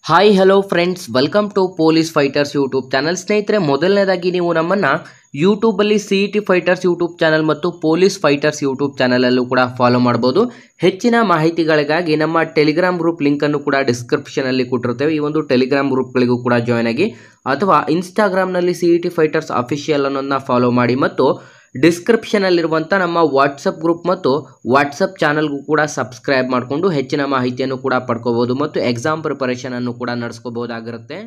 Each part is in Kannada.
Hi hello friends, welcome to police fighters YouTube channel. ಸ್ನೇಹಿತರೆ, ಮೊದಲನೇದಾಗಿ ನೀವು ನಮ್ಮನ್ನು ಯೂಟ್ಯೂಬಲ್ಲಿ CET ಫೈಟರ್ಸ್ ಯೂಟ್ಯೂಬ್ ಚಾನಲ್ ಮತ್ತು ಪೊಲೀಸ್ ಫೈಟರ್ಸ್ ಯೂಟ್ಯೂಬ್ ಚಾನಲಲ್ಲೂ ಕೂಡ ಫಾಲೋ ಮಾಡ್ಬೋದು. ಹೆಚ್ಚಿನ ಮಾಹಿತಿಗಳಿಗಾಗಿ ನಮ್ಮ ಟೆಲಿಗ್ರಾಮ್ ಗ್ರೂಪ್ ಲಿಂಕನ್ನು ಕೂಡ ಡಿಸ್ಕ್ರಿಪ್ಷನಲ್ಲಿ ಕೊಟ್ಟಿರ್ತೇವೆ. ಈ ಒಂದು ಟೆಲಿಗ್ರಾಮ್ ಗ್ರೂಪ್ಗಳಿಗೂ ಕೂಡ ಜಾಯ್ನ್ ಆಗಿ, ಅಥವಾ ಇನ್ಸ್ಟಾಗ್ರಾಮ್ನಲ್ಲಿ CET ಫೈಟರ್ಸ್ ಅಫಿಷಿಯಲ್ ಅನ್ನೋದನ್ನ ಫಾಲೋ ಮಾಡಿ, ಮತ್ತು ಡಿಸ್ಕ್ರಿಪ್ಷನಲ್ಲಿರುವಂಥ ನಮ್ಮ ವಾಟ್ಸಪ್ ಗ್ರೂಪ್ ಮತ್ತು ವಾಟ್ಸಪ್ ಚಾನಲ್ಗೂ ಕೂಡ ಸಬ್ಸ್ಕ್ರೈಬ್ ಮಾಡಿಕೊಂಡು ಹೆಚ್ಚಿನ ಮಾಹಿತಿಯನ್ನು ಕೂಡ ಪಡ್ಕೋಬೋದು ಮತ್ತು ಎಕ್ಸಾಮ್ ಪ್ರಿಪರೇಷನನ್ನು ಕೂಡ ನಡೆಸ್ಕೋಬೋದಾಗಿರುತ್ತೆ.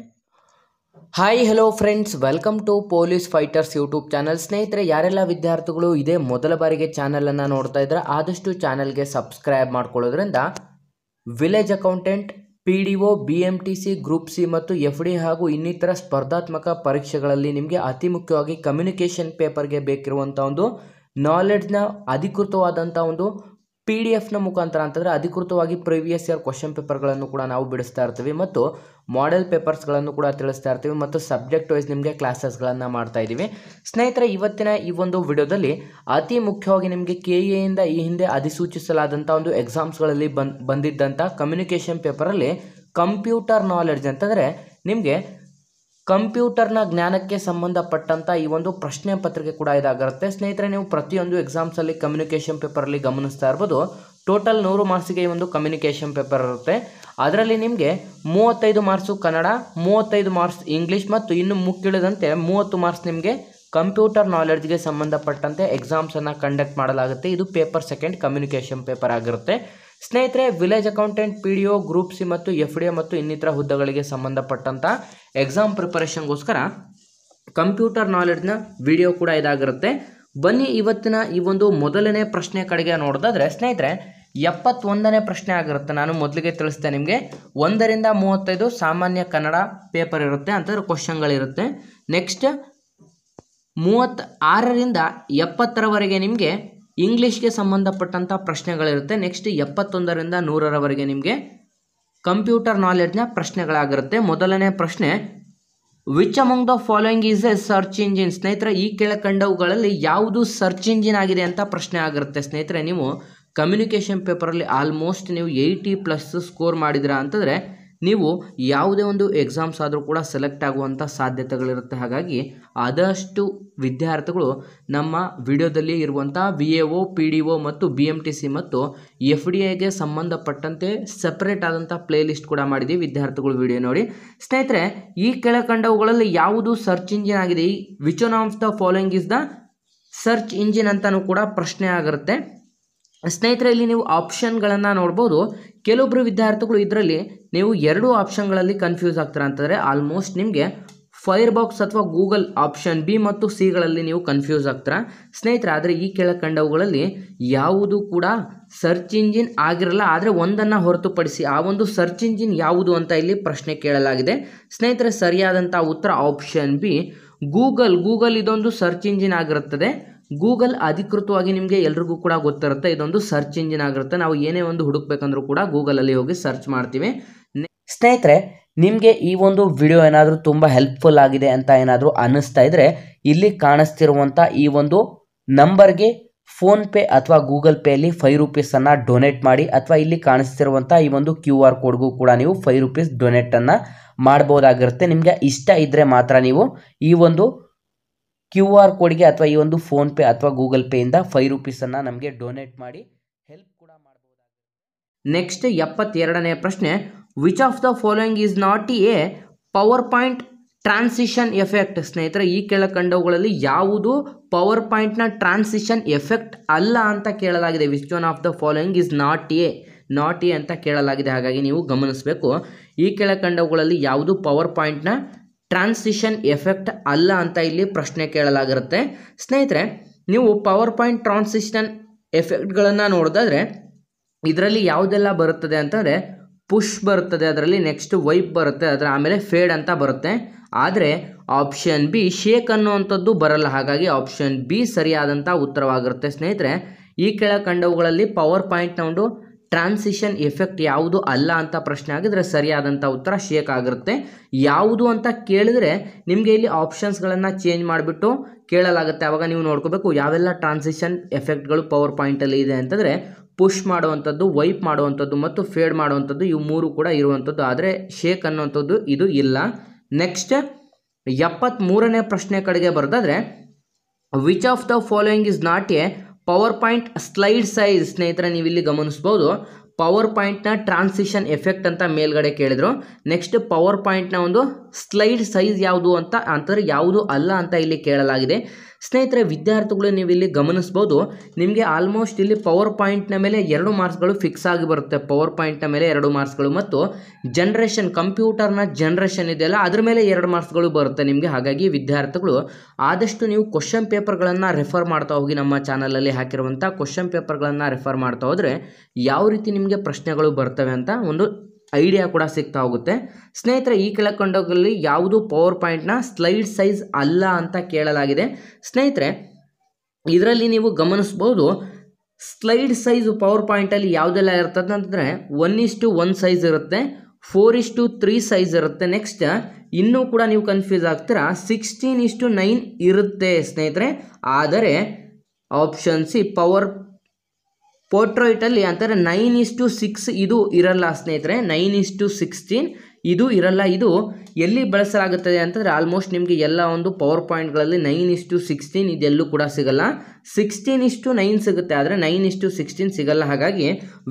Hi hello friends, welcome to police fighters YouTube channel. ಸ್ನೇಹಿತರೆ, ಯಾರೆಲ್ಲ ವಿದ್ಯಾರ್ಥಿಗಳು ಇದೇ ಮೊದಲ ಬಾರಿಗೆ ಚಾನಲನ್ನು ನೋಡ್ತಾ ಇದ್ರೆ ಆದಷ್ಟು ಚಾನಲ್ಗೆ ಸಬ್ಸ್ಕ್ರೈಬ್ ಮಾಡ್ಕೊಳ್ಳೋದ್ರಿಂದ village accountant, PDO, BMTC, group C ಮತ್ತು FD ಹಾಗೂ ಇನ್ನಿತರ ಸ್ಪರ್ಧಾತ್ಮಕ ಪರೀಕ್ಷೆಗಳಲ್ಲಿ ನಿಮಗೆ ಅತಿ ಮುಖ್ಯವಾಗಿ ಕಮ್ಯುನಿಕೇಷನ್ ಪೇಪರ್ಗೆ ಬೇಕಿರುವಂಥ ಒಂದು ನಾಲೆಡ್ಜ್ನ ಅಧಿಕೃತವಾದಂಥ ಒಂದು PDF ಮುಖಾಂತರ, ಅಂತಂದರೆ ಅಧಿಕೃತವಾಗಿ ಪ್ರೀವಿಯಸ್ ಇಯರ್ ಕ್ವಶನ್ ಪೇಪರ್ಗಳನ್ನು ಕೂಡ ನಾವು ಬಿಡಿಸ್ತಾ ಇರ್ತೀವಿ ಮತ್ತು ಮಾಡೆಲ್ ಪೇಪರ್ಸ್ಗಳನ್ನು ಕೂಡ ತಿಳಿಸ್ತಾ ಇರ್ತೀವಿ ಮತ್ತು ಸಬ್ಜೆಕ್ಟ್ ವೈಸ್ ನಿಮಗೆ ಕ್ಲಾಸಸ್ಗಳನ್ನು ಮಾಡ್ತಾ ಇದ್ದೀವಿ. ಸ್ನೇಹಿತರೆ, ಇವತ್ತಿನ ಈ ಒಂದು ವಿಡಿಯೋದಲ್ಲಿ ಅತಿ ಮುಖ್ಯವಾಗಿ ನಿಮಗೆ KA ಇಂದ ಈ ಹಿಂದೆ ಅಧಿಸೂಚಿಸಲಾದಂಥ ಒಂದು ಎಕ್ಸಾಮ್ಸ್ಗಳಲ್ಲಿ ಬಂದಿದ್ದಂಥ ಕಮ್ಯುನಿಕೇಷನ್ ಪೇಪರಲ್ಲಿ ಕಂಪ್ಯೂಟರ್ ನಾಲೆಡ್ಜ್ ಅಂತಂದರೆ ನಿಮಗೆ ಕಂಪ್ಯೂಟರ್ನ ಜ್ಞಾನಕ್ಕೆ ಸಂಬಂಧಪಟ್ಟಂಥ ಈ ಒಂದು ಪ್ರಶ್ನೆ ಪತ್ರಿಕೆ ಕೂಡ ಇದಾಗಿರುತ್ತೆ. ಸ್ನೇಹಿತರೆ, ನೀವು ಪ್ರತಿಯೊಂದು ಎಕ್ಸಾಮ್ಸಲ್ಲಿ ಕಮ್ಯುನಿಕೇಷನ್ ಪೇಪರಲ್ಲಿ ಗಮನಿಸ್ತಾ ಇರ್ಬೋದು, ಟೋಟಲ್ 100 ಮಾರ್ಕ್ಸಿಗೆ ಈ ಒಂದು ಕಮ್ಯುನಿಕೇಷನ್ ಪೇಪರ್ ಇರುತ್ತೆ. ಅದರಲ್ಲಿ ನಿಮಗೆ 35 ಮಾರ್ಕ್ಸು ಕನ್ನಡ, 35 ಮಾರ್ಕ್ಸ್ ಇಂಗ್ಲೀಷ್ ಮತ್ತು ಇನ್ನು ಮುಕ್ಕಿಳಿದಂತೆ 30 ಮಾರ್ಕ್ಸ್ ನಿಮಗೆ ಕಂಪ್ಯೂಟರ್ ನಾಲೆಡ್ಜ್ಗೆ ಸಂಬಂಧಪಟ್ಟಂತೆ ಎಕ್ಸಾಮ್ಸನ್ನು ಕಂಡಕ್ಟ್ ಮಾಡಲಾಗುತ್ತೆ. ಇದು ಪೇಪರ್ ಸೆಕೆಂಡ್ ಕಮ್ಯುನಿಕೇಷನ್ ಪೇಪರ್ ಆಗಿರುತ್ತೆ. ಸ್ನೇಹಿತರೆ, village accountant, PDO, group C ಮತ್ತು FD ಮತ್ತು ಇನ್ನಿತರ ಹುದ್ದೆಗಳಿಗೆ ಸಂಬಂಧಪಟ್ಟಂಥ ಎಕ್ಸಾಮ್ ಪ್ರಿಪರೇಷನ್ಗೋಸ್ಕರ ಕಂಪ್ಯೂಟರ್ ನಾಲೆಡ್ಜ್ನ ವಿಡಿಯೋ ಕೂಡ ಇದಾಗಿರುತ್ತೆ. ಬನ್ನಿ ಇವತ್ತಿನ ಈ ಒಂದು ಮೊದಲನೇ ಪ್ರಶ್ನೆ ಕಡೆಗೆ ನೋಡೋದಾದರೆ, ಸ್ನೇಹಿತರೆ 71ನೇ ಪ್ರಶ್ನೆ ಆಗಿರುತ್ತೆ. ನಾನು ಮೊದಲಿಗೆ ತಿಳಿಸ್ತೇನೆ ನಿಮಗೆ. 1ರಿಂದ 35 ಸಾಮಾನ್ಯ ಕನ್ನಡ ಪೇಪರ್ ಇರುತ್ತೆ, ಅಂತಂದರೆ ಕ್ವಶನ್ಗಳಿರುತ್ತೆ. ನೆಕ್ಸ್ಟ್ 36ರಿಂದ 70ರವರೆಗೆ ನಿಮಗೆ ಇಂಗ್ಲೀಷ್ಗೆ ಸಂಬಂಧಪಟ್ಟಂಥ ಪ್ರಶ್ನೆಗಳಿರುತ್ತೆ. ನೆಕ್ಸ್ಟ್ 71ರಿಂದ 100ರವರೆಗೆ ನಿಮಗೆ ಕಂಪ್ಯೂಟರ್ ನಾಲೆಡ್ಜ್ನ ಪ್ರಶ್ನೆಗಳಾಗಿರುತ್ತೆ. ಮೊದಲನೇ ಪ್ರಶ್ನೆ, which among the following is A search engine? ಸ್ನೇಹಿತರೆ, ಈ ಕೆಳಕಂಡವುಗಳಲ್ಲಿ ಯಾವುದು ಸರ್ಚ್ ಇಂಜಿನ್ ಆಗಿದೆ ಅಂತ ಪ್ರಶ್ನೆ ಆಗಿರುತ್ತೆ. ಸ್ನೇಹಿತರೆ, ನೀವು ಕಮ್ಯುನಿಕೇಷನ್ ಪೇಪರಲ್ಲಿ ಆಲ್ಮೋಸ್ಟ್ ನೀವು 80+ ಸ್ಕೋರ್ ಮಾಡಿದಿರಾ ಅಂತಂದರೆ ನೀವು ಯಾವುದೇ ಒಂದು ಎಕ್ಸಾಮ್ಸ್ ಆದರೂ ಕೂಡ ಸೆಲೆಕ್ಟ್ ಆಗುವಂಥ ಸಾಧ್ಯತೆಗಳಿರುತ್ತೆ. ಹಾಗಾಗಿ ಆದಷ್ಟು ವಿದ್ಯಾರ್ಥಿಗಳು ನಮ್ಮ ವಿಡಿಯೋದಲ್ಲಿ ಇರುವಂಥ VAO, PDO ಮತ್ತು BMTC ಮತ್ತು FDAಗೆ ಸಂಬಂಧಪಟ್ಟಂತೆ ಸೆಪರೇಟ್ ಆದಂಥ ಪ್ಲೇ ಲಿಸ್ಟ್ ಕೂಡ ಮಾಡಿದ್ದೀವಿ. ವಿದ್ಯಾರ್ಥಿಗಳು ವಿಡಿಯೋ ನೋಡಿ. ಸ್ನೇಹಿತರೆ, ಈ ಕೆಳಕಂಡವುಗಳಲ್ಲಿ ಯಾವುದು ಸರ್ಚ್ ಇಂಜಿನ್ ಆಗಿದೆ? ಈ which one of the following is the search engine ಅಂತಲೂ ಕೂಡ ಪ್ರಶ್ನೆ ಆಗಿರುತ್ತೆ. ಸ್ನೇಹಿತರೆ, ಇಲ್ಲಿ ನೀವು ಆಪ್ಷನ್ಗಳನ್ನು ನೋಡ್ಬೋದು. ಕೆಲವೊಬ್ಬರು ವಿದ್ಯಾರ್ಥಿಗಳು ಇದರಲ್ಲಿ ನೀವು 2 ಆಪ್ಷನ್ಗಳಲ್ಲಿ ಕನ್ಫ್ಯೂಸ್ ಆಗ್ತೀರಾ ಅಂತಂದರೆ ಆಲ್ಮೋಸ್ಟ್ ನಿಮಗೆ ಫೈರ್ಬಾಕ್ಸ್ ಅಥವಾ ಗೂಗಲ್ ಆಪ್ಷನ್ B ಮತ್ತು Cಗಳಲ್ಲಿ ನೀವು ಕನ್ಫ್ಯೂಸ್ ಆಗ್ತೀರಾ. ಸ್ನೇಹಿತರೆ, ಆದರೆ ಈ ಕೆಳಕಂಡವುಗಳಲ್ಲಿ ಯಾವುದು ಕೂಡ ಸರ್ಚ್ ಇಂಜಿನ್ ಆಗಿರಲ್ಲ. ಆದರೆ ಒಂದನ್ನು ಹೊರತುಪಡಿಸಿ ಆ ಒಂದು ಸರ್ಚ್ ಇಂಜಿನ್ ಯಾವುದು ಅಂತ ಇಲ್ಲಿ ಪ್ರಶ್ನೆ ಕೇಳಲಾಗಿದೆ. ಸ್ನೇಹಿತರೆ, ಸರಿಯಾದಂಥ ಉತ್ತರ ಆಪ್ಷನ್ B, ಗೂಗಲ್ ಇದೊಂದು ಸರ್ಚ್ ಇಂಜಿನ್ ಆಗಿರುತ್ತದೆ. ಗೂಗಲ್ ಅಧಿಕೃತವಾಗಿ ನಿಮಗೆ ಎಲ್ರಿಗೂ ಕೂಡ ಗೊತ್ತಿರುತ್ತೆ, ಇದೊಂದು ಸರ್ಚ್ ಇಂಜಿನ್ ಆಗಿರುತ್ತೆ. ನಾವು ಏನೇ ಒಂದು ಹುಡುಕ್ಬೇಕಂದ್ರೂ ಕೂಡ ಗೂಗಲಲ್ಲಿ ಹೋಗಿ ಸರ್ಚ್ ಮಾಡ್ತೀವಿ. ಸ್ನೇಹಿತರೆ, ನಿಮಗೆ ಈ ಒಂದು ವಿಡಿಯೋ ಏನಾದರೂ ತುಂಬ ಹೆಲ್ಪ್ಫುಲ್ ಆಗಿದೆ ಅಂತ ಏನಾದರೂ ಅನ್ನಿಸ್ತಾ ಇದ್ದರೆ ಇಲ್ಲಿ ಕಾಣಿಸ್ತಿರುವಂಥ ಈ ಒಂದು ನಂಬರ್ಗೆ ಫೋನ್ಪೇ ಅಥವಾ ಗೂಗಲ್ ಪೇಯಲ್ಲಿ ₹5 ಡೊನೇಟ್ ಮಾಡಿ, ಅಥವಾ ಇಲ್ಲಿ ಕಾಣಿಸ್ತಿರುವಂಥ ಈ ಒಂದು QR ಕೋಡ್ಗೂ ಕೂಡ ನೀವು ₹5 ಡೊನೇಟನ್ನು ಮಾಡ್ಬೋದಾಗಿರುತ್ತೆ. ನಿಮಗೆ ಇಷ್ಟ ಇದ್ದರೆ ಮಾತ್ರ ನೀವು ಈ ಒಂದು QR ಕೋಡ್ಗೆ ಅಥವಾ ಈ ಒಂದು ಫೋನ್ಪೇ ಅಥವಾ ಗೂಗಲ್ ಪೇಯಿಂದ ₹5 ನಮಗೆ ಡೊನೇಟ್ ಮಾಡಿ ಹೆಲ್ಪ್ ಕೂಡ ಮಾಡಬಹುದಾಗಿದೆ. ನೆಕ್ಸ್ಟ್ 72ನೇ ಪ್ರಶ್ನೆ, which of the following is not A power point transition effect? ಸ್ನೇಹಿತರೆ, ಈ ಕೆಳಕಂಡವುಗಳಲ್ಲಿ ಯಾವುದು ಪವರ್ ಪಾಯಿಂಟ್ನ ಟ್ರಾನ್ಸಿಷನ್ ಎಫೆಕ್ಟ್ ಅಲ್ಲ ಅಂತ ಕೇಳಲಾಗಿದೆ. Which one of the following is not A ಅಂತ ಕೇಳಲಾಗಿದೆ. ಹಾಗಾಗಿ ನೀವು ಗಮನಿಸಬೇಕು, ಈ ಕೆಳಕಂಡವುಗಳಲ್ಲಿ ಯಾವುದು ಪವರ್ ಪಾಯಿಂಟ್ನ ಟ್ರಾನ್ಸಿಷನ್ ಎಫೆಕ್ಟ್ ಅಲ್ಲ ಅಂತ ಇಲ್ಲಿ ಪ್ರಶ್ನೆ ಕೇಳಲಾಗಿರುತ್ತೆ. ಸ್ನೇಹಿತರೆ, ನೀವು ಪವರ್ ಪಾಯಿಂಟ್ ಟ್ರಾನ್ಸಿಷನ್ ಎಫೆಕ್ಟ್ಗಳನ್ನು ನೋಡೋದಾದರೆ ಇದರಲ್ಲಿ ಯಾವುದೆಲ್ಲ ಬರುತ್ತದೆ ಅಂತಂದರೆ ಪುಷ್ ಬರುತ್ತದೆ, ಅದರಲ್ಲಿ ನೆಕ್ಸ್ಟ್ ವೈಪ್ ಬರುತ್ತೆ, ಅದರ ಆಮೇಲೆ ಫೇಡ್ ಅಂತ ಬರುತ್ತೆ. ಆದರೆ ಆಪ್ಷನ್ B ಶೇಕ್ ಅನ್ನುವಂಥದ್ದು ಬರಲ್ಲ. ಹಾಗಾಗಿ ಆಪ್ಷನ್ B ಸರಿಯಾದಂಥ ಉತ್ತರವಾಗಿರುತ್ತೆ. ಸ್ನೇಹಿತರೆ, ಈ ಕೆಳಕಂಡವುಗಳಲ್ಲಿ ಪವರ್ ಪಾಯಿಂಟ್ನ ಒಂದು ಟ್ರಾನ್ಸಿಷನ್ ಎಫೆಕ್ಟ್ ಯಾವುದು ಅಲ್ಲ ಅಂತ ಪ್ರಶ್ನೆ ಆಗಿದ್ರೆ ಸರಿಯಾದಂಥ ಉತ್ತರ ಶೇಕ್ ಆಗಿರುತ್ತೆ. ಯಾವುದು ಅಂತ ಕೇಳಿದರೆ ನಿಮಗೆ ಇಲ್ಲಿ ಆಪ್ಷನ್ಸ್ಗಳನ್ನು ಚೇಂಜ್ ಮಾಡಿಬಿಟ್ಟು ಕೇಳಲಾಗುತ್ತೆ. ಆವಾಗ ನೀವು ನೋಡ್ಕೋಬೇಕು ಯಾವೆಲ್ಲ ಟ್ರಾನ್ಸಿಷನ್ ಎಫೆಕ್ಟ್ಗಳು ಪವರ್ ಪಾಯಿಂಟಲ್ಲಿ ಇದೆ ಅಂತಂದರೆ ಪುಷ್ ಮಾಡುವಂಥದ್ದು, ವೈಪ್ ಮಾಡುವಂಥದ್ದು ಮತ್ತು ಫೇಡ್ ಮಾಡುವಂಥದ್ದು, ಇವು ಮೂರು ಕೂಡ ಇರುವಂಥದ್ದು. ಆದರೆ ಶೇಕ್ ಅನ್ನುವಂಥದ್ದು ಇದು ಇಲ್ಲ. ನೆಕ್ಸ್ಟ್ 73ನೇ ಪ್ರಶ್ನೆ ಕಡೆಗೆ ಬರೋದಾದರೆ, which of the following is not A power point slide size. ಸ್ನೇಹಿತರೆ ನೀವು ಇಲ್ಲಿ ಗಮನಿಸ್ಬೋದು, ಪವರ್ ಪಾಯಿಂಟ್ನ ಟ್ರಾನ್ಸಿಷನ್ ಎಫೆಕ್ಟ್ ಅಂತ ಮೇಲ್ಗಡೆ ಕೇಳಿದ್ರು. ನೆಕ್ಸ್ಟ್ ಪವರ್ ಪಾಯಿಂಟ್ನ ಒಂದು ಸ್ಲೈಡ್ ಸೈಜ್ ಯಾವುದು ಅಂತ ಅಂದರೆ ಯಾವುದು ಅಲ್ಲ ಅಂತ ಇಲ್ಲಿ ಕೇಳಲಾಗಿದೆ. ಸ್ನೇಹಿತರೆ ವಿದ್ಯಾರ್ಥಿಗಳು ನೀವು ಇಲ್ಲಿ ಗಮನಿಸ್ಬೋದು, ನಿಮಗೆ ಆಲ್ಮೋಸ್ಟ್ ಇಲ್ಲಿ ಪವರ್ ಪಾಯಿಂಟ್ನ ಮೇಲೆ 2 ಮಾರ್ಕ್ಸ್ಗಳು ಫಿಕ್ಸ್ ಆಗಿ ಬರುತ್ತೆ. ಪವರ್ ಪಾಯಿಂಟ್ನ ಮೇಲೆ 2 ಮಾರ್ಕ್ಸ್ಗಳು ಮತ್ತು ಜನ್ರೇಷನ್, ಕಂಪ್ಯೂಟರ್ನ ಜನ್ರೇಷನ್ ಇದೆಯಲ್ಲ ಅದ್ರ ಮೇಲೆ 2 ಮಾರ್ಕ್ಸ್ಗಳು ಬರುತ್ತೆ ನಿಮಗೆ. ಹಾಗಾಗಿ ವಿದ್ಯಾರ್ಥಿಗಳು ಆದಷ್ಟು ನೀವು ಕ್ವಶನ್ ಪೇಪರ್ಗಳನ್ನು ರೆಫರ್ ಮಾಡ್ತಾ ಹೋಗಿ. ನಮ್ಮ ಚಾನಲಲ್ಲಿ ಹಾಕಿರುವಂಥ ಕ್ವಶನ್ ಪೇಪರ್ಗಳನ್ನು ರೆಫರ್ ಮಾಡ್ತಾ ಹೋದರೆ ಯಾವ ರೀತಿ ನಿಮಗೆ ಪ್ರಶ್ನೆಗಳು ಬರ್ತವೆ ಅಂತ ಒಂದು ಐಡಿಯಾ ಕೂಡ ಸಿಗ್ತಾ ಹೋಗುತ್ತೆ. ಸ್ನೇಹಿತರೆ ಈ ಕೆಳಕಂಡಲ್ಲಿ ಯಾವುದು ಪವರ್ ಪಾಯಿಂಟ್ನ ಸ್ಲೈಡ್ ಸೈಜ್ ಅಲ್ಲ ಅಂತ ಕೇಳಲಾಗಿದೆ. ಸ್ನೇಹಿತರೆ ಇದರಲ್ಲಿ ನೀವು ಗಮನಿಸ್ಬೋದು, ಸ್ಲೈಡ್ ಸೈಜ್ ಪವರ್ ಪಾಯಿಂಟಲ್ಲಿ ಯಾವುದೆಲ್ಲ ಇರ್ತದೆ ಅಂತಂದರೆ 1:1 ಸೈಜ್ ಇರುತ್ತೆ, 4:3 ಸೈಜ್ ಇರುತ್ತೆ. ನೆಕ್ಸ್ಟ್ ಇನ್ನೂ ಕೂಡ ನೀವು ಕನ್ಫ್ಯೂಸ್ ಆಗ್ತೀರಾ, 16:9 ಇರುತ್ತೆ ಸ್ನೇಹಿತರೆ. ಆದರೆ ಆಪ್ಷನ್ ಸಿ ಪವರ್ ಪೋರ್ಟ್ರೈಟಲ್ಲಿ ಅಂತಾರೆ 9:6 ಇದು ಇರಲ್ಲ ಸ್ನೇಹಿತರೆ. 9:16 ಇದು ಇರಲ್ಲ. ಇದು ಎಲ್ಲಿ ಬಳಸಲಾಗುತ್ತದೆ ಅಂತಂದರೆ ಆಲ್ಮೋಸ್ಟ್ ನಿಮಗೆ ಎಲ್ಲ ಒಂದು ಪವರ್ ಪಾಯಿಂಟ್ಗಳಲ್ಲಿ 9:16 ಇದೆಲ್ಲೂ ಕೂಡ ಸಿಗಲ್ಲ. 16:9 ಸಿಗುತ್ತೆ, ಆದರೆ 9:16 ಸಿಗಲ್ಲ. ಹಾಗಾಗಿ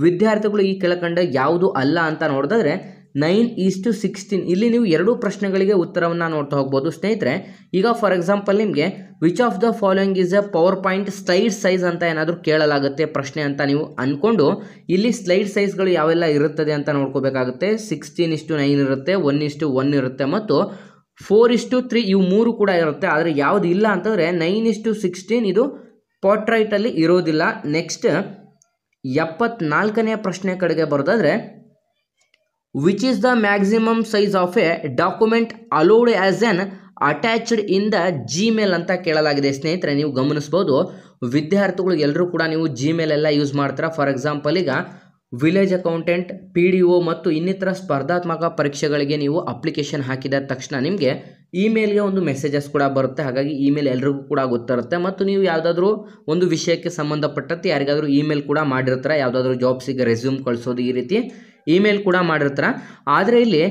ವಿದ್ಯಾರ್ಥಿಗಳು ಈ ಕೆಳಕಂಡ ಯಾವುದು ಅಲ್ಲ ಅಂತ ನೋಡಿದ್ರೆ 9:16 ಇಲ್ಲಿ ನೀವು 2 ಪ್ರಶ್ನೆಗಳಿಗೆ ಉತ್ತರವನ್ನು ನೋಡ್ತಾ ಹೋಗ್ಬೋದು ಸ್ನೇಹಿತರೆ. ಈಗ ಫಾರ್ ಎಕ್ಸಾಂಪಲ್ ನಿಮಗೆ which of the following is A power point slide size ಅಂತ ಏನಾದರೂ ಕೇಳಲಾಗುತ್ತೆ ಪ್ರಶ್ನೆ ಅಂತ ನೀವು ಅಂದ್ಕೊಂಡು ಇಲ್ಲಿ ಸ್ಲೈಡ್ ಸೈಜ್ಗಳು ಯಾವೆಲ್ಲ ಇರುತ್ತದೆ ಅಂತ ನೋಡ್ಕೋಬೇಕಾಗುತ್ತೆ. 16:9 ಇರುತ್ತೆ, 1:1 ಇರುತ್ತೆ ಮತ್ತು 4:3 ಇವು 3 ಕೂಡ ಇರುತ್ತೆ. ಆದರೆ ಯಾವುದು ಇಲ್ಲ ಅಂತಂದರೆ 9:16 ಇದು ಪೋರ್ಟ್ರೈಟಲ್ಲಿ ಇರೋದಿಲ್ಲ. ನೆಕ್ಸ್ಟ್ 74ನೇ ಪ್ರಶ್ನೆ ಕಡೆಗೆ ಬರೋದಾದರೆ, which is the maximum size of A document allowed as N attached in the Gmail ಅಂತ ಕೇಳಲಾಗಿದೆ. ಸ್ನೇಹಿತರೆ ನೀವು ಗಮನಿಸ್ಬೋದು, ವಿದ್ಯಾರ್ಥಿಗಳು ಎಲ್ಲರೂ ಕೂಡ ನೀವು ಜಿಮೇಲ್ ಎಲ್ಲ ಯೂಸ್ ಮಾಡ್ತಾರೆ. ಫಾರ್ ಎಕ್ಸಾಂಪಲ್ ಈಗ ವಿಲೇಜ್ ಅಕೌಂಟೆಂಟ್, PDO ಮತ್ತು ಇನ್ನಿತರ ಸ್ಪರ್ಧಾತ್ಮಕ ಪರೀಕ್ಷೆಗಳಿಗೆ ನೀವು ಅಪ್ಲಿಕೇಶನ್ ಹಾಕಿದ ತಕ್ಷಣ ನಿಮಗೆ ಇಮೇಲ್ಗೆ ಒಂದು ಮೆಸೇಜಸ್ ಕೂಡ ಬರುತ್ತೆ. ಹಾಗಾಗಿ ಇಮೇಲ್ ಎಲ್ರಿಗೂ ಕೂಡ ಗೊತ್ತಿರುತ್ತೆ. ಮತ್ತು ನೀವು ಯಾವುದಾದ್ರೂ ಒಂದು ವಿಷಯಕ್ಕೆ ಸಂಬಂಧಪಟ್ಟಂತೆ ಯಾರಿಗಾದರೂ ಇಮೇಲ್ ಕೂಡ ಮಾಡಿರ್ತಾರೆ, ಯಾವುದಾದ್ರೂ ಜಾಬ್ಸಿಗೆ ರೆಸ್ಯೂಮ್ ಕಳಿಸೋದು ಈ ರೀತಿ ಇಮೇಲ್ ಕೂಡ ಮಾಡಿರ್ತಾರೆ. ಆದರೆ ಇಲ್ಲಿ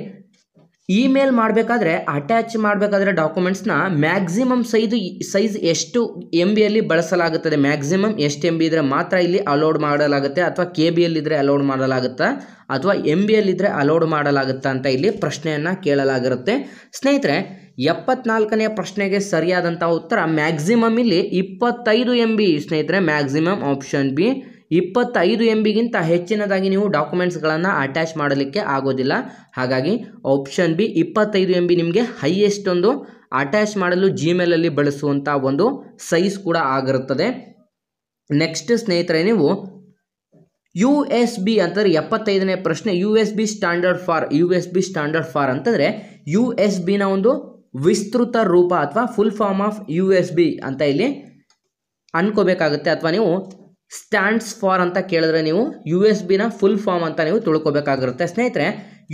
ಇಮೇಲ್ ಮಾಡಬೇಕಾದ್ರೆ ಅಟ್ಯಾಚ್ ಮಾಡಬೇಕಾದ್ರೆ ಡಾಕ್ಯುಮೆಂಟ್ಸ್ನ ಮ್ಯಾಕ್ಸಿಮಮ್ ಸೈಜ್ ಎಷ್ಟು MBಯಲ್ಲಿ ಬಳಸಲಾಗುತ್ತದೆ, ಮ್ಯಾಕ್ಸಿಮಮ್ ಎಷ್ಟು MB ಇದ್ದರೆ ಮಾತ್ರ ಇಲ್ಲಿ ಅಲೋಡ್ ಮಾಡಲಾಗುತ್ತೆ, ಅಥವಾ KB ಇದ್ದರೆ ಅಲೋಡ್ ಮಾಡಲಾಗುತ್ತಾ ಅಥವಾ MBಯಲ್ಲಿದ್ದರೆ ಅಲೋಡ್ ಮಾಡಲಾಗುತ್ತಾ ಅಂತ ಇಲ್ಲಿ ಪ್ರಶ್ನೆಯನ್ನು ಕೇಳಲಾಗಿರುತ್ತೆ. ಸ್ನೇಹಿತರೆ 74ನೇ ಪ್ರಶ್ನೆಗೆ ಸರಿಯಾದಂಥ ಉತ್ತರ ಮ್ಯಾಕ್ಸಿಮಮ್ ಇಲ್ಲಿ 25 MB ಸ್ನೇಹಿತರೆ. ಮ್ಯಾಕ್ಸಿಮಮ್ ಆಪ್ಷನ್ ಬಿ 25 MBಗಿಂತ ಹೆಚ್ಚಿನದಾಗಿ ನೀವು ಡಾಕ್ಯುಮೆಂಟ್ಸ್ಗಳನ್ನು ಅಟ್ಯಾಚ್ ಮಾಡಲಿಕ್ಕೆ ಆಗೋದಿಲ್ಲ. ಹಾಗಾಗಿ ಆಪ್ಷನ್ ಬಿ 25 MB ನಿಮಗೆ ಹೈಯೆಸ್ಟ್ ಒಂದು ಅಟ್ಯಾಚ್ ಮಾಡಲು ಜಿಮೇಲಲ್ಲಿ ಬಳಸುವಂಥ ಒಂದು ಸೈಜ್ ಕೂಡ ಆಗಿರುತ್ತದೆ. ನೆಕ್ಸ್ಟ್ ಸ್ನೇಹಿತರೆ ನೀವು USB ಅಂತಂದರೆ 75ನೇ ಪ್ರಶ್ನೆ, USB ಸ್ಟ್ಯಾಂಡರ್ಡ್ ಫಾರ್ ಅಂತಂದರೆ USBನ ಒಂದು ವಿಸ್ತೃತ ರೂಪ ಅಥವಾ ಫುಲ್ ಫಾರ್ಮ್ ಆಫ್ USB ಅಂತ ಇಲ್ಲಿ ಅನ್ಕೋಬೇಕಾಗುತ್ತೆ. ಅಥವಾ ನೀವು ಸ್ಟ್ಯಾಂಡ್ಸ್ ಫಾರ್ ಅಂತ ಕೇಳಿದ್ರೆ ನೀವು USB ಫುಲ್ ಫಾರ್ಮ್ ಅಂತ ನೀವು ತಿಳ್ಕೊಬೇಕಾಗಿರುತ್ತೆ. ಸ್ನೇಹಿತರೆ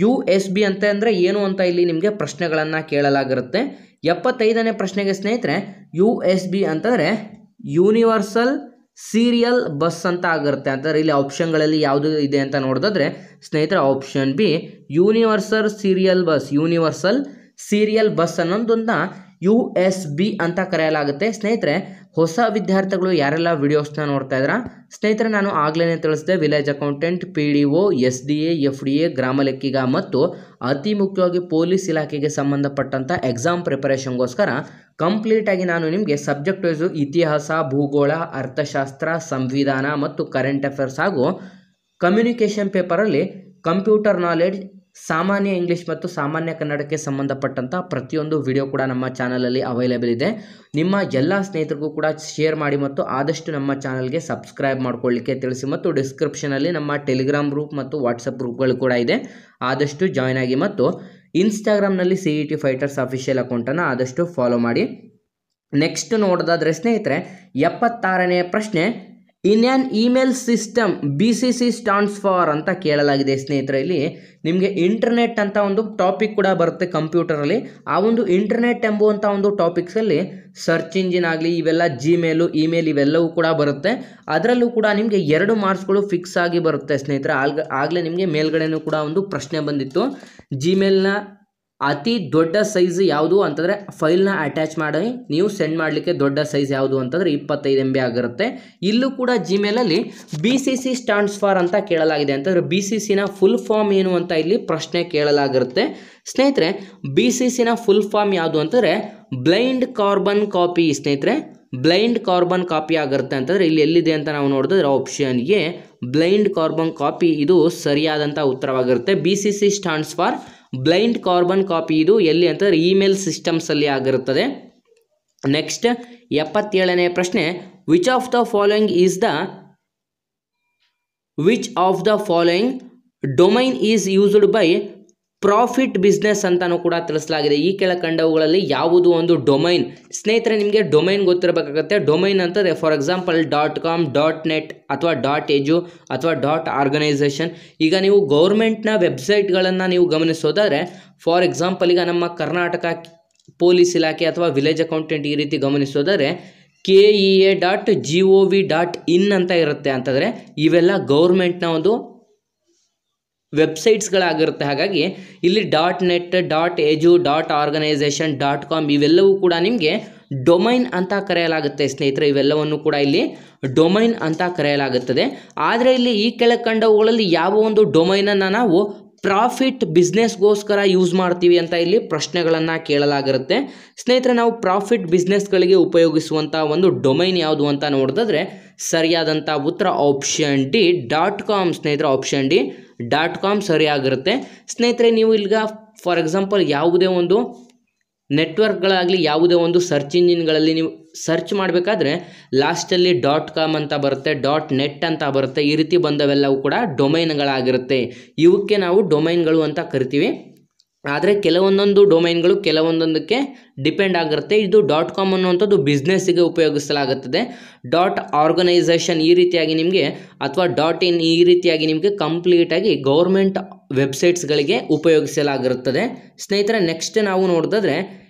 USB ಅಂತ ಅಂದರೆ ಏನು ಅಂತ ಇಲ್ಲಿ ನಿಮಗೆ ಪ್ರಶ್ನೆಗಳನ್ನು ಕೇಳಲಾಗಿರುತ್ತೆ. 75ನೇ ಪ್ರಶ್ನೆಗೆ ಸ್ನೇಹಿತರೆ USB ಅಂತಂದರೆ ಯೂನಿವರ್ಸಲ್ ಸೀರಿಯಲ್ ಬಸ್ ಅಂತ ಆಗಿರುತ್ತೆ. ಅಂತಂದರೆ ಇಲ್ಲಿ ಆಪ್ಷನ್ಗಳಲ್ಲಿ ಯಾವುದು ಇದೆ ಅಂತ ನೋಡಿದ್ರೆ ಸ್ನೇಹಿತರೆ option B universal serial bus ಅನ್ನೋದನ್ನ USB ಅಂತ ಕರೆಯಲಾಗುತ್ತೆ. ಸ್ನೇಹಿತರೆ ಹೊಸ ವಿದ್ಯಾರ್ಥಿಗಳು ಯಾರೆಲ್ಲ ವಿಡಿಯೋಸ್ನ ನೋಡ್ತಾ ಇದ್ದೀರಾ ಸ್ನೇಹಿತರೆ, ನಾನು ಆಗಲೇ ತಿಳಿಸಿದೆ village accountant, PDO, SDA, FDA, ಗ್ರಾಮ ಲೆಕ್ಕಿಗ ಮತ್ತು ಅತಿ ಮುಖ್ಯವಾಗಿ ಪೊಲೀಸ್ ಇಲಾಖೆಗೆ ಸಂಬಂಧಪಟ್ಟಂಥ ಎಕ್ಸಾಮ್ ಪ್ರಿಪರೇಷನ್ಗೋಸ್ಕರ ಕಂಪ್ಲೀಟಾಗಿ ನಾನು ನಿಮಗೆ ಸಬ್ಜೆಕ್ಟ್ ವೈಸು ಇತಿಹಾಸ, ಭೂಗೋಳ, ಅರ್ಥಶಾಸ್ತ್ರ, ಸಂವಿಧಾನ ಮತ್ತು ಕರೆಂಟ್ ಅಫೇರ್ಸ್ ಹಾಗೂ ಕಮ್ಯುನಿಕೇಷನ್ ಪೇಪರಲ್ಲಿ ಕಂಪ್ಯೂಟರ್ ನಾಲೆಡ್ಜ್, ಸಾಮಾನ್ಯ ಇಂಗ್ಲೀಷ್ ಮತ್ತು ಸಾಮಾನ್ಯ ಕನ್ನಡಕ್ಕೆ ಸಂಬಂಧಪಟ್ಟಂಥ ಪ್ರತಿಯೊಂದು ವಿಡಿಯೋ ಕೂಡ ನಮ್ಮ ಚಾನಲಲ್ಲಿ ಅವೈಲೇಬಲ್ ಇದೆ. ನಿಮ್ಮ ಎಲ್ಲ ಸ್ನೇಹಿತರಿಗೂ ಕೂಡ ಶೇರ್ ಮಾಡಿ ಮತ್ತು ಆದಷ್ಟು ನಮ್ಮ ಚಾನಲ್ಗೆ ಸಬ್ಸ್ಕ್ರೈಬ್ ಮಾಡ್ಕೊಳ್ಳಿಕ್ಕೆ ತಿಳಿಸಿ. ಮತ್ತು ಡಿಸ್ಕ್ರಿಪ್ಷನಲ್ಲಿ ನಮ್ಮ ಟೆಲಿಗ್ರಾಮ್ ಗ್ರೂಪ್ ಮತ್ತು ವಾಟ್ಸಪ್ ಗ್ರೂಪ್ಗಳು ಕೂಡ ಇದೆ, ಆದಷ್ಟು ಜಾಯ್ನ್ ಆಗಿ. ಮತ್ತು ಇನ್ಸ್ಟಾಗ್ರಾಮ್ನಲ್ಲಿ CET ಫೈಟರ್ಸ್ ಅಫಿಷಿಯಲ್ ಅಕೌಂಟನ್ನು ಆದಷ್ಟು ಫಾಲೋ ಮಾಡಿ. ನೆಕ್ಸ್ಟ್ ನೋಡೋದಾದರೆ ಸ್ನೇಹಿತರೆ 76ನೇ ಪ್ರಶ್ನೆ, in an email system BCC stands for ಅಂತ ಕೇಳಲಾಗಿದೆ ಸ್ನೇಹಿತರೆ. ಇಲ್ಲಿ ನಿಮಗೆ ಇಂಟರ್ನೆಟ್ ಅಂತ ಒಂದು ಟಾಪಿಕ್ ಕೂಡ ಬರುತ್ತೆ ಕಂಪ್ಯೂಟರಲ್ಲಿ. ಆ ಒಂದು ಇಂಟರ್ನೆಟ್ ಎಂಬುವಂಥ ಒಂದು ಟಾಪಿಕ್ಸಲ್ಲಿ ಸರ್ಚ್ ಇಂಜಿನ್ ಆಗಲಿ ಇವೆಲ್ಲ ಜಿಮೇಲು ಇಮೇಲ್ ಇವೆಲ್ಲವೂ ಕೂಡ ಬರುತ್ತೆ. ಅದರಲ್ಲೂ ಕೂಡ ನಿಮಗೆ 2 ಮಾರ್ಕ್ಸ್ಗಳು ಫಿಕ್ಸ್ ಆಗಿ ಬರುತ್ತೆ ಸ್ನೇಹಿತರೆ. ಆಗಲೇ ನಿಮಗೆ ಮೇಲ್ಗಡೆನೂ ಕೂಡ ಒಂದು ಪ್ರಶ್ನೆ ಬಂದಿತ್ತು, ಜಿಮೇಲ್ನ ಅತಿ ದೊಡ್ಡ ಸೈಜ್ ಯಾವುದು ಅಂತಂದರೆ ಫೈಲ್ನ ಅಟ್ಯಾಚ್ ಮಾಡಿ ನೀವು ಸೆಂಡ್ ಮಾಡಲಿಕ್ಕೆ ದೊಡ್ಡ ಸೈಜ್ ಯಾವುದು ಅಂತಂದರೆ 25 MB ಆಗಿರುತ್ತೆ. ಇಲ್ಲೂ ಕೂಡ ಜಿಮೇಲಲ್ಲಿ BCC ಸ್ಟ್ಯಾಂಡ್ಸ್ ಫಾರ್ ಅಂತ ಕೇಳಲಾಗಿದೆ. ಅಂತಂದರೆ BCCನ ಫುಲ್ ಫಾರ್ಮ್ ಏನು ಅಂತ ಇಲ್ಲಿ ಪ್ರಶ್ನೆ ಕೇಳಲಾಗಿರುತ್ತೆ ಸ್ನೇಹಿತರೆ. BCCನ ಫುಲ್ ಫಾರ್ಮ್ ಯಾವುದು ಅಂತಂದರೆ ಬ್ಲೈಂಡ್ ಕಾರ್ಬನ್ ಕಾಪಿ ಸ್ನೇಹಿತರೆ. ಬ್ಲೈಂಡ್ ಕಾರ್ಬನ್ ಕಾಪಿ ಆಗಿರುತ್ತೆ ಅಂತಂದರೆ ಇಲ್ಲಿ ಎಲ್ಲಿದೆ ಅಂತ ನಾವು ನೋಡಿದ್ರೆ option A blind carbon copy ಇದು ಸರಿಯಾದಂಥ ಉತ್ತರವಾಗಿರುತ್ತೆ. BCC stands for blind carbon copy. ಇದು ಎಲ್ಲಿ ಅಂತಂದರೆ ಇಮೇಲ್ ಸಿಸ್ಟಮ್ಸಲ್ಲಿ ಆಗಿರುತ್ತದೆ. ನೆಕ್ಸ್ಟ್ 77ನೇ ಪ್ರಶ್ನೆ, which of the following domain is used by profit business ಅಂತಾನೂ ಕೂಡ ತಿಳಿಸಲಾಗಿದೆ. ಈ ಕೆಳಕಂಡವುಗಳಲ್ಲಿ ಯಾವುದು ಒಂದು ಡೊಮೈನ್ ಸ್ನೇಹಿತರೆ. ನಿಮಗೆ ಡೊಮೈನ್ ಗೊತ್ತಿರಬೇಕಾಗುತ್ತೆ. ಡೊಮೈನ್ ಅಂತಂದರೆ ಫಾರ್ ಎಕ್ಸಾಂಪಲ್ .com, .net ಅಥವಾ .edu ಅಥವಾ .organization. ಈಗ ನೀವು ಗೌರ್ಮೆಂಟ್ನ ವೆಬ್ಸೈಟ್ಗಳನ್ನು ನೀವು ಗಮನಿಸೋದಾದರೆ ಫಾರ್ ಎಕ್ಸಾಂಪಲ್ ಈಗ ನಮ್ಮ ಕರ್ನಾಟಕ ಪೊಲೀಸ್ ಇಲಾಖೆ ಅಥವಾ ವಿಲೇಜ್ ಅಕೌಂಟೆಂಟ್ ಈ ರೀತಿ ಗಮನಿಸೋದಾದರೆ KEA.gov.in ಅಂತ ಇರುತ್ತೆ. ಅಂತಂದರೆ ಇವೆಲ್ಲ ಗೌರ್ಮೆಂಟ್ನ ಒಂದು ವೆಬ್ಸೈಟ್ಸ್ಗಳಾಗಿರುತ್ತೆ. ಹಾಗಾಗಿ ಇಲ್ಲಿ .net, .edu, .organization, .com ಇವೆಲ್ಲವೂ ಕೂಡ ನಿಮಗೆ ಡೊಮೈನ್ ಅಂತ ಕರೆಯಲಾಗುತ್ತೆ ಸ್ನೇಹಿತರೆ. ಇವೆಲ್ಲವನ್ನು ಕೂಡ ಇಲ್ಲಿ ಡೊಮೈನ್ ಅಂತ ಕರೆಯಲಾಗುತ್ತದೆ. ಆದರೆ ಇಲ್ಲಿ ಈ ಕೆಳಕಂಡವುಗಳಲ್ಲಿ ಯಾವ ಒಂದು ಡೊಮೈನನ್ನು ನಾವು ಪ್ರಾಫಿಟ್ ಬಿಸ್ನೆಸ್ಗೋಸ್ಕರ ಯೂಸ್ ಮಾಡ್ತೀವಿ ಅಂತ ಇಲ್ಲಿ ಪ್ರಶ್ನೆಗಳನ್ನು ಕೇಳಲಾಗಿರುತ್ತೆ ಸ್ನೇಹಿತರೆ. ನಾವು ಪ್ರಾಫಿಟ್ ಬಿಸ್ನೆಸ್ಗಳಿಗೆ ಉಪಯೋಗಿಸುವಂಥ ಒಂದು ಡೊಮೈನ್ ಯಾವುದು ಅಂತ ನೋಡಿದ್ರೆ ಸರಿಯಾದಂಥ ಉತ್ತರ ಆಪ್ಷನ್ ಡಿ .com ಸ್ನೇಹಿತರೆ. ಆಪ್ಷನ್ ಡಿ .com ಸರಿಯಾಗಿರುತ್ತೆ ಸ್ನೇಹಿತರೆ. ನೀವು ಈಗ ಫಾರ್ ಎಕ್ಸಾಂಪಲ್ ಯಾವುದೇ ಒಂದು ನೆಟ್ವರ್ಕ್ಗಳಾಗಲಿ ಯಾವುದೇ ಒಂದು ಸರ್ಚ್ ಇಂಜಿನ್ಗಳಲ್ಲಿ ನೀವು ಸರ್ಚ್ ಮಾಡಬೇಕಾದ್ರೆ ಲಾಸ್ಟಲ್ಲಿ .com ಅಂತ ಬರುತ್ತೆ, .net ಅಂತ ಬರುತ್ತೆ. ಈ ರೀತಿ ಬಂದವೆಲ್ಲವೂ ಕೂಡ ಡೊಮೈನ್ಗಳಾಗಿರುತ್ತೆ. ಇವಕ್ಕೆ ನಾವು ಡೊಮೈನ್ಗಳು ಅಂತ ಕರಿತೀವಿ. ಆದರೆ ಕೆಲವೊಂದೊಂದು ಡೊಮೈನ್ಗಳು ಕೆಲವೊಂದೊಂದಕ್ಕೆ ಡಿಪೆಂಡ್ ಆಗಿರುತ್ತೆ. ಇದು .com ಅನ್ನುವಂಥದ್ದು ಬಿಸ್ನೆಸ್ಸಿಗೆ ಉಪಯೋಗಿಸಲಾಗುತ್ತದೆ. .organization ಈ ರೀತಿಯಾಗಿ ನಿಮಗೆ ಅಥವಾ .in ಈ ರೀತಿಯಾಗಿ ನಿಮಗೆ ಕಂಪ್ಲೀಟಾಗಿ ಗೌರ್ಮೆಂಟ್ ವೆಬ್ಸೈಟ್ಸ್ಗಳಿಗೆ ಉಪಯೋಗಿಸಲಾಗಿರುತ್ತದೆ ಸ್ನೇಹಿತರೆ. ನೆಕ್ಸ್ಟ್ ನಾವು ನೋಡಿದ್ರೆ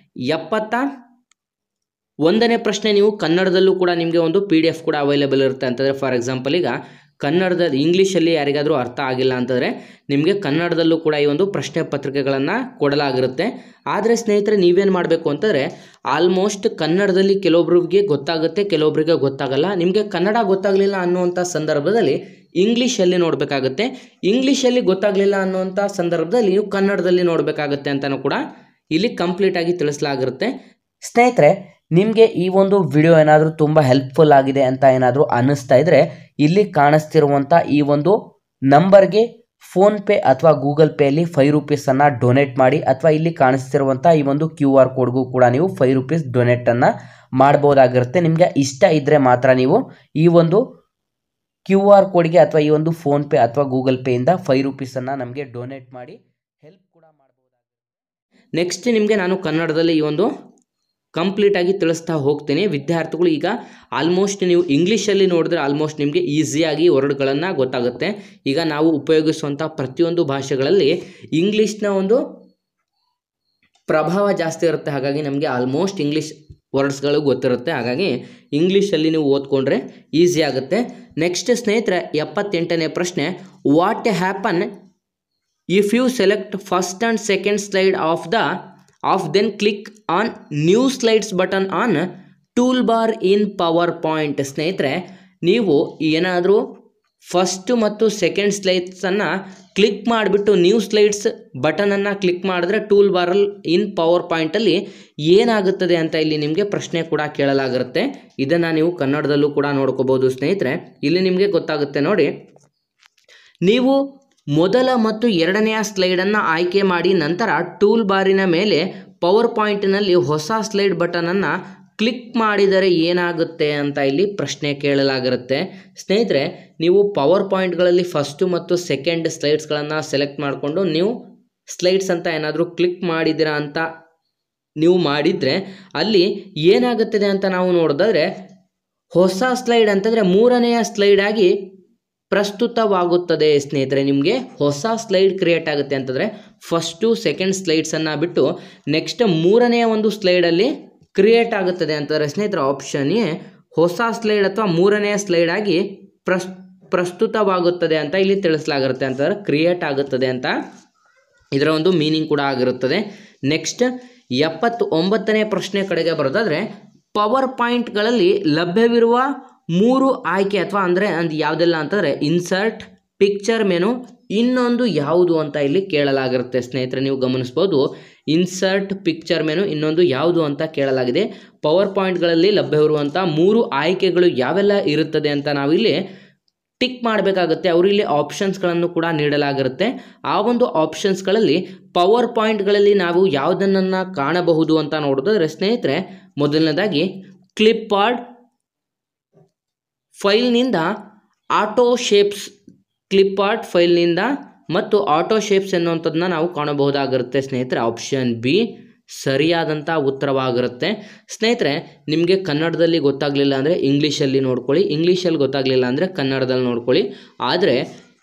71ನೇ ಪ್ರಶ್ನೆ, ನೀವು ಕನ್ನಡದಲ್ಲೂ ಕೂಡ ನಿಮಗೆ ಒಂದು PDF ಕೂಡ ಅವೈಲೇಬಲ್ ಇರುತ್ತೆ. ಅಂತಂದರೆ ಫಾರ್ ಎಕ್ಸಾಂಪಲ್ ಈಗ ಕನ್ನಡದಲ್ಲಿ ಇಂಗ್ಲೀಷಲ್ಲಿ ಯಾರಿಗಾದರೂ ಅರ್ಥ ಆಗಿಲ್ಲ ಅಂತಂದರೆ ನಿಮಗೆ ಕನ್ನಡದಲ್ಲೂ ಕೂಡ ಈ ಒಂದು ಪ್ರಶ್ನೆ ಪತ್ರಿಕೆಗಳನ್ನು ಕೊಡಲಾಗಿರುತ್ತೆ. ಆದರೆ ಸ್ನೇಹಿತರೆ ನೀವೇನು ಮಾಡಬೇಕು ಅಂತಂದರೆ ಆಲ್ಮೋಸ್ಟ್ ಕನ್ನಡದಲ್ಲಿ ಕೆಲವೊಬ್ಬರಿಗೆ ಗೊತ್ತಾಗುತ್ತೆ, ಕೆಲವೊಬ್ಬರಿಗೆ ಗೊತ್ತಾಗಲ್ಲ. ನಿಮಗೆ ಕನ್ನಡ ಗೊತ್ತಾಗಲಿಲ್ಲ ಅನ್ನುವಂಥ ಸಂದರ್ಭದಲ್ಲಿ ಇಂಗ್ಲೀಷಲ್ಲಿ ನೋಡಬೇಕಾಗುತ್ತೆ. ಇಂಗ್ಲೀಷಲ್ಲಿ ಗೊತ್ತಾಗಲಿಲ್ಲ ಅನ್ನುವಂಥ ಸಂದರ್ಭದಲ್ಲಿ ನೀವು ಕನ್ನಡದಲ್ಲಿ ನೋಡಬೇಕಾಗುತ್ತೆ ಅಂತಲೂ ಕೂಡ ಇಲ್ಲಿ ಕಂಪ್ಲೀಟಾಗಿ ತಿಳಿಸಲಾಗಿರುತ್ತೆ ಸ್ನೇಹಿತರೆ. ನಿಮಗೆ ಈ ಒಂದು ವಿಡಿಯೋ ಏನಾದರೂ ತುಂಬ ಹೆಲ್ಪ್ಫುಲ್ ಆಗಿದೆ ಅಂತ ಏನಾದರೂ ಅನ್ನಿಸ್ತಾ ಇದ್ದರೆ ಇಲ್ಲಿ ಕಾಣಿಸ್ತಿರುವಂಥ ಈ ಒಂದು ನಂಬರ್ಗೆ ಫೋನ್ಪೇ ಅಥವಾ ಗೂಗಲ್ ಪೇಯಲ್ಲಿ ₹5 ಡೊನೇಟ್ ಮಾಡಿ, ಅಥವಾ ಇಲ್ಲಿ ಕಾಣಿಸ್ತಿರುವಂಥ ಈ ಒಂದು QR ಕೋಡ್ಗೂ ಕೂಡ ನೀವು ₹5 ಡೊನೇಟನ್ನು ಮಾಡ್ಬೋದಾಗಿರುತ್ತೆ. ನಿಮಗೆ ಇಷ್ಟ ಇದ್ದರೆ ಮಾತ್ರ ನೀವು ಈ ಒಂದು QR ಕೋಡ್ಗೆ ಅಥವಾ ಈ ಒಂದು ಫೋನ್ಪೇ ಅಥವಾ ಗೂಗಲ್ ಪೇಯಿಂದ ₹5 ನಮಗೆ ಡೊನೇಟ್ ಮಾಡಿ ಹೆಲ್ಪ್ ಕೂಡ ಮಾಡ್ಬೋದಾಗಿರುತ್ತೆ. ನೆಕ್ಸ್ಟ್ ನಿಮಗೆ ನಾನು ಕನ್ನಡದಲ್ಲಿ ಈ ಒಂದು ಕಂಪ್ಲೀಟಾಗಿ ತಿಳಿಸ್ತಾ ಹೋಗ್ತೀನಿ. ವಿದ್ಯಾರ್ಥಿಗಳು ಈಗ ಆಲ್ಮೋಸ್ಟ್ ನೀವು ಇಂಗ್ಲೀಷಲ್ಲಿ ನೋಡಿದ್ರೆ ಆಲ್ಮೋಸ್ಟ್ ನಿಮಗೆ ಈಸಿಯಾಗಿ ವರ್ಡ್ಗಳನ್ನು ಗೊತ್ತಾಗುತ್ತೆ. ಈಗ ನಾವು ಉಪಯೋಗಿಸುವಂಥ ಪ್ರತಿಯೊಂದು ಭಾಷೆಗಳಲ್ಲಿ ಇಂಗ್ಲೀಷ್ನ ಒಂದು ಪ್ರಭಾವ ಜಾಸ್ತಿ ಇರುತ್ತೆ. ಹಾಗಾಗಿ ನಮಗೆ ಆಲ್ಮೋಸ್ಟ್ ಇಂಗ್ಲೀಷ್ ವರ್ಡ್ಸ್ಗಳು ಗೊತ್ತಿರುತ್ತೆ. ಹಾಗಾಗಿ ಇಂಗ್ಲೀಷಲ್ಲಿ ನೀವು ಓದ್ಕೊಂಡ್ರೆ ಈಸಿ ಆಗುತ್ತೆ. ನೆಕ್ಸ್ಟ್ ಸ್ನೇಹಿತರೆ 78ನೇ ಪ್ರಶ್ನೆ, what happen if you select first and second slide of then click on new slides button on toolbar in PowerPoint. ಸ್ನೇಹಿತರೆ ನೀವು ಏನಾದರೂ ಫಸ್ಟ್ ಮತ್ತು ಸೆಕೆಂಡ್ ಸ್ಲೈಡ್ಸನ್ನು ಕ್ಲಿಕ್ ಮಾಡಿಬಿಟ್ಟು ನ್ಯೂ ಸ್ಲೈಡ್ಸ್ ಬಟನನ್ನು ಕ್ಲಿಕ್ ಮಾಡಿದ್ರೆ ಟೂಲ್ ಬಾರಲ್ಲಿ ಇನ್ PowerPointಲ್ಲಿ ಏನಾಗುತ್ತದೆ ಅಂತ ಇಲ್ಲಿ ನಿಮಗೆ ಪ್ರಶ್ನೆ ಕೂಡ ಕೇಳಲಾಗಿರುತ್ತೆ. ಇದನ್ನು ನೀವು ಕನ್ನಡದಲ್ಲೂ ಕೂಡ ನೋಡ್ಕೋಬೋದು ಸ್ನೇಹಿತರೆ. ಇಲ್ಲಿ ನಿಮಗೆ ಗೊತ್ತಾಗುತ್ತೆ ನೋಡಿ. ನೀವು ಮೊದಲ ಮತ್ತು ಎರಡನೆಯ ಸ್ಲೈಡನ್ನು ಆಯ್ಕೆ ಮಾಡಿ ನಂತರ ಟೂಲ್ ಬಾರಿನ ಮೇಲೆ PowerPointನಲ್ಲಿ ಹೊಸ ಸ್ಲೈಡ್ ಬಟನನ್ನು ಕ್ಲಿಕ್ ಮಾಡಿದರೆ ಏನಾಗುತ್ತೆ ಅಂತ ಇಲ್ಲಿ ಪ್ರಶ್ನೆ ಕೇಳಲಾಗಿರುತ್ತೆ. ಸ್ನೇಹಿತರೆ ನೀವು PowerPointಗಳಲ್ಲಿ ಫಸ್ಟು ಮತ್ತು ಸೆಕೆಂಡ್ ಸ್ಲೈಡ್ಸ್ಗಳನ್ನು ಸೆಲೆಕ್ಟ್ ಮಾಡಿಕೊಂಡು ನೀವು ಸ್ಲೈಡ್ಸ್ ಅಂತ ಏನಾದರೂ ಕ್ಲಿಕ್ ಮಾಡಿದ್ದೀರಾ ಅಂತ ನೀವು ಮಾಡಿದರೆ ಅಲ್ಲಿ ಏನಾಗುತ್ತದೆ ಅಂತ ನಾವು ನೋಡಿದ್ರೆ ಹೊಸ ಸ್ಲೈಡ್ ಅಂತಂದರೆ ಮೂರನೆಯ ಸ್ಲೈಡ್ ಆಗಿ ಪ್ರಸ್ತುತವಾಗುತ್ತದೆ ಸ್ನೇಹಿತರೆ. ನಿಮಗೆ ಹೊಸ ಸ್ಲೈಡ್ ಕ್ರಿಯೇಟ್ ಆಗುತ್ತೆ ಅಂತಂದರೆ ಫಸ್ಟು ಸೆಕೆಂಡ್ ಸ್ಲೈಡ್ಸನ್ನು ಬಿಟ್ಟು ನೆಕ್ಸ್ಟ್ ಮೂರನೆಯ ಒಂದು ಸ್ಲೈಡಲ್ಲಿ ಕ್ರಿಯೇಟ್ ಆಗುತ್ತದೆ ಅಂತಂದರೆ ಸ್ನೇಹಿತರೆ ಆಪ್ಷನ್ ಎ ಹೊಸ ಸ್ಲೈಡ್ ಅಥವಾ ಮೂರನೆಯ ಸ್ಲೈಡ್ ಆಗಿ ಪ್ರಸ್ತುತವಾಗುತ್ತದೆ ಅಂತ ಇಲ್ಲಿ ತಿಳಿಸಲಾಗಿರುತ್ತೆ ಅಂತಂದರೆ ಕ್ರಿಯೇಟ್ ಆಗುತ್ತದೆ ಅಂತ ಇದರ ಒಂದು ಮೀನಿಂಗ್ ಕೂಡ ಆಗಿರುತ್ತದೆ. ನೆಕ್ಸ್ಟ್ 79ನೇ ಪ್ರಶ್ನೆ ಕಡೆಗೆ ಬರೋದಾದರೆ ಪವರ್ ಪಾಯಿಂಟ್ಗಳಲ್ಲಿ ಲಭ್ಯವಿರುವ 3 ಆಯ್ಕೆ ಅಥವಾ ಅಂದರೆ ಯಾವುದೆಲ್ಲ ಅಂತಂದರೆ ಇನ್ಸರ್ಟ್, ಪಿಕ್ಚರ್ ಮೆನು, ಇನ್ನೊಂದು ಯಾವುದು ಅಂತ ಇಲ್ಲಿ ಕೇಳಲಾಗಿರುತ್ತೆ ಸ್ನೇಹಿತರೆ. ನೀವು ಗಮನಿಸ್ಬೋದು ಇನ್ಸರ್ಟ್, ಪಿಕ್ಚರ್ ಮೆನು, ಇನ್ನೊಂದು ಯಾವುದು ಅಂತ ಕೇಳಲಾಗಿದೆ. ಪವರ್ ಪಾಯಿಂಟ್ಗಳಲ್ಲಿ ಲಭ್ಯವಿರುವಂಥ 3 ಆಯ್ಕೆಗಳು ಯಾವೆಲ್ಲ ಇರುತ್ತದೆ ಅಂತ ನಾವಿಲ್ಲಿ ಟಿಕ್ ಮಾಡಬೇಕಾಗುತ್ತೆ. ಅವರು ಇಲ್ಲಿ ಆಪ್ಷನ್ಸ್ಗಳನ್ನು ಕೂಡ ನೀಡಲಾಗಿರುತ್ತೆ. ಆ ಒಂದು ಆಪ್ಷನ್ಸ್ಗಳಲ್ಲಿ ಪವರ್ ಪಾಯಿಂಟ್ಗಳಲ್ಲಿ ನಾವು ಯಾವುದನ್ನು ಕಾಣಬಹುದು ಅಂತ ನೋಡೋದಾದ್ರೆ ಸ್ನೇಹಿತರೆ, ಮೊದಲನೇದಾಗಿ ಕ್ಲಿಪ್ ಆರ್ಟ್ ಫೈಲ್ನಿಂದ ಆಟೋ ಶೇಪ್ಸ್, ಕ್ಲಿಪ್ ಆರ್ಟ್ ಫೈಲ್ನಿಂದ ಮತ್ತು ಆಟೋ ಶೇಪ್ಸ್ ಎನ್ನುವಂಥದ್ದನ್ನ ನಾವು ಕಾಣಬಹುದಾಗಿರುತ್ತೆ ಸ್ನೇಹಿತರೆ. ಆಪ್ಷನ್ ಬಿ ಸರಿಯಾದಂಥ ಉತ್ತರವಾಗಿರುತ್ತೆ. ಸ್ನೇಹಿತರೆ, ನಿಮಗೆ ಕನ್ನಡದಲ್ಲಿ ಗೊತ್ತಾಗಲಿಲ್ಲ ಅಂದರೆ ಇಂಗ್ಲೀಷಲ್ಲಿ ನೋಡ್ಕೊಳ್ಳಿ, ಇಂಗ್ಲೀಷಲ್ಲಿ ಗೊತ್ತಾಗಲಿಲ್ಲ ಅಂದರೆ ಕನ್ನಡದಲ್ಲಿ ನೋಡ್ಕೊಳ್ಳಿ. ಆದರೆ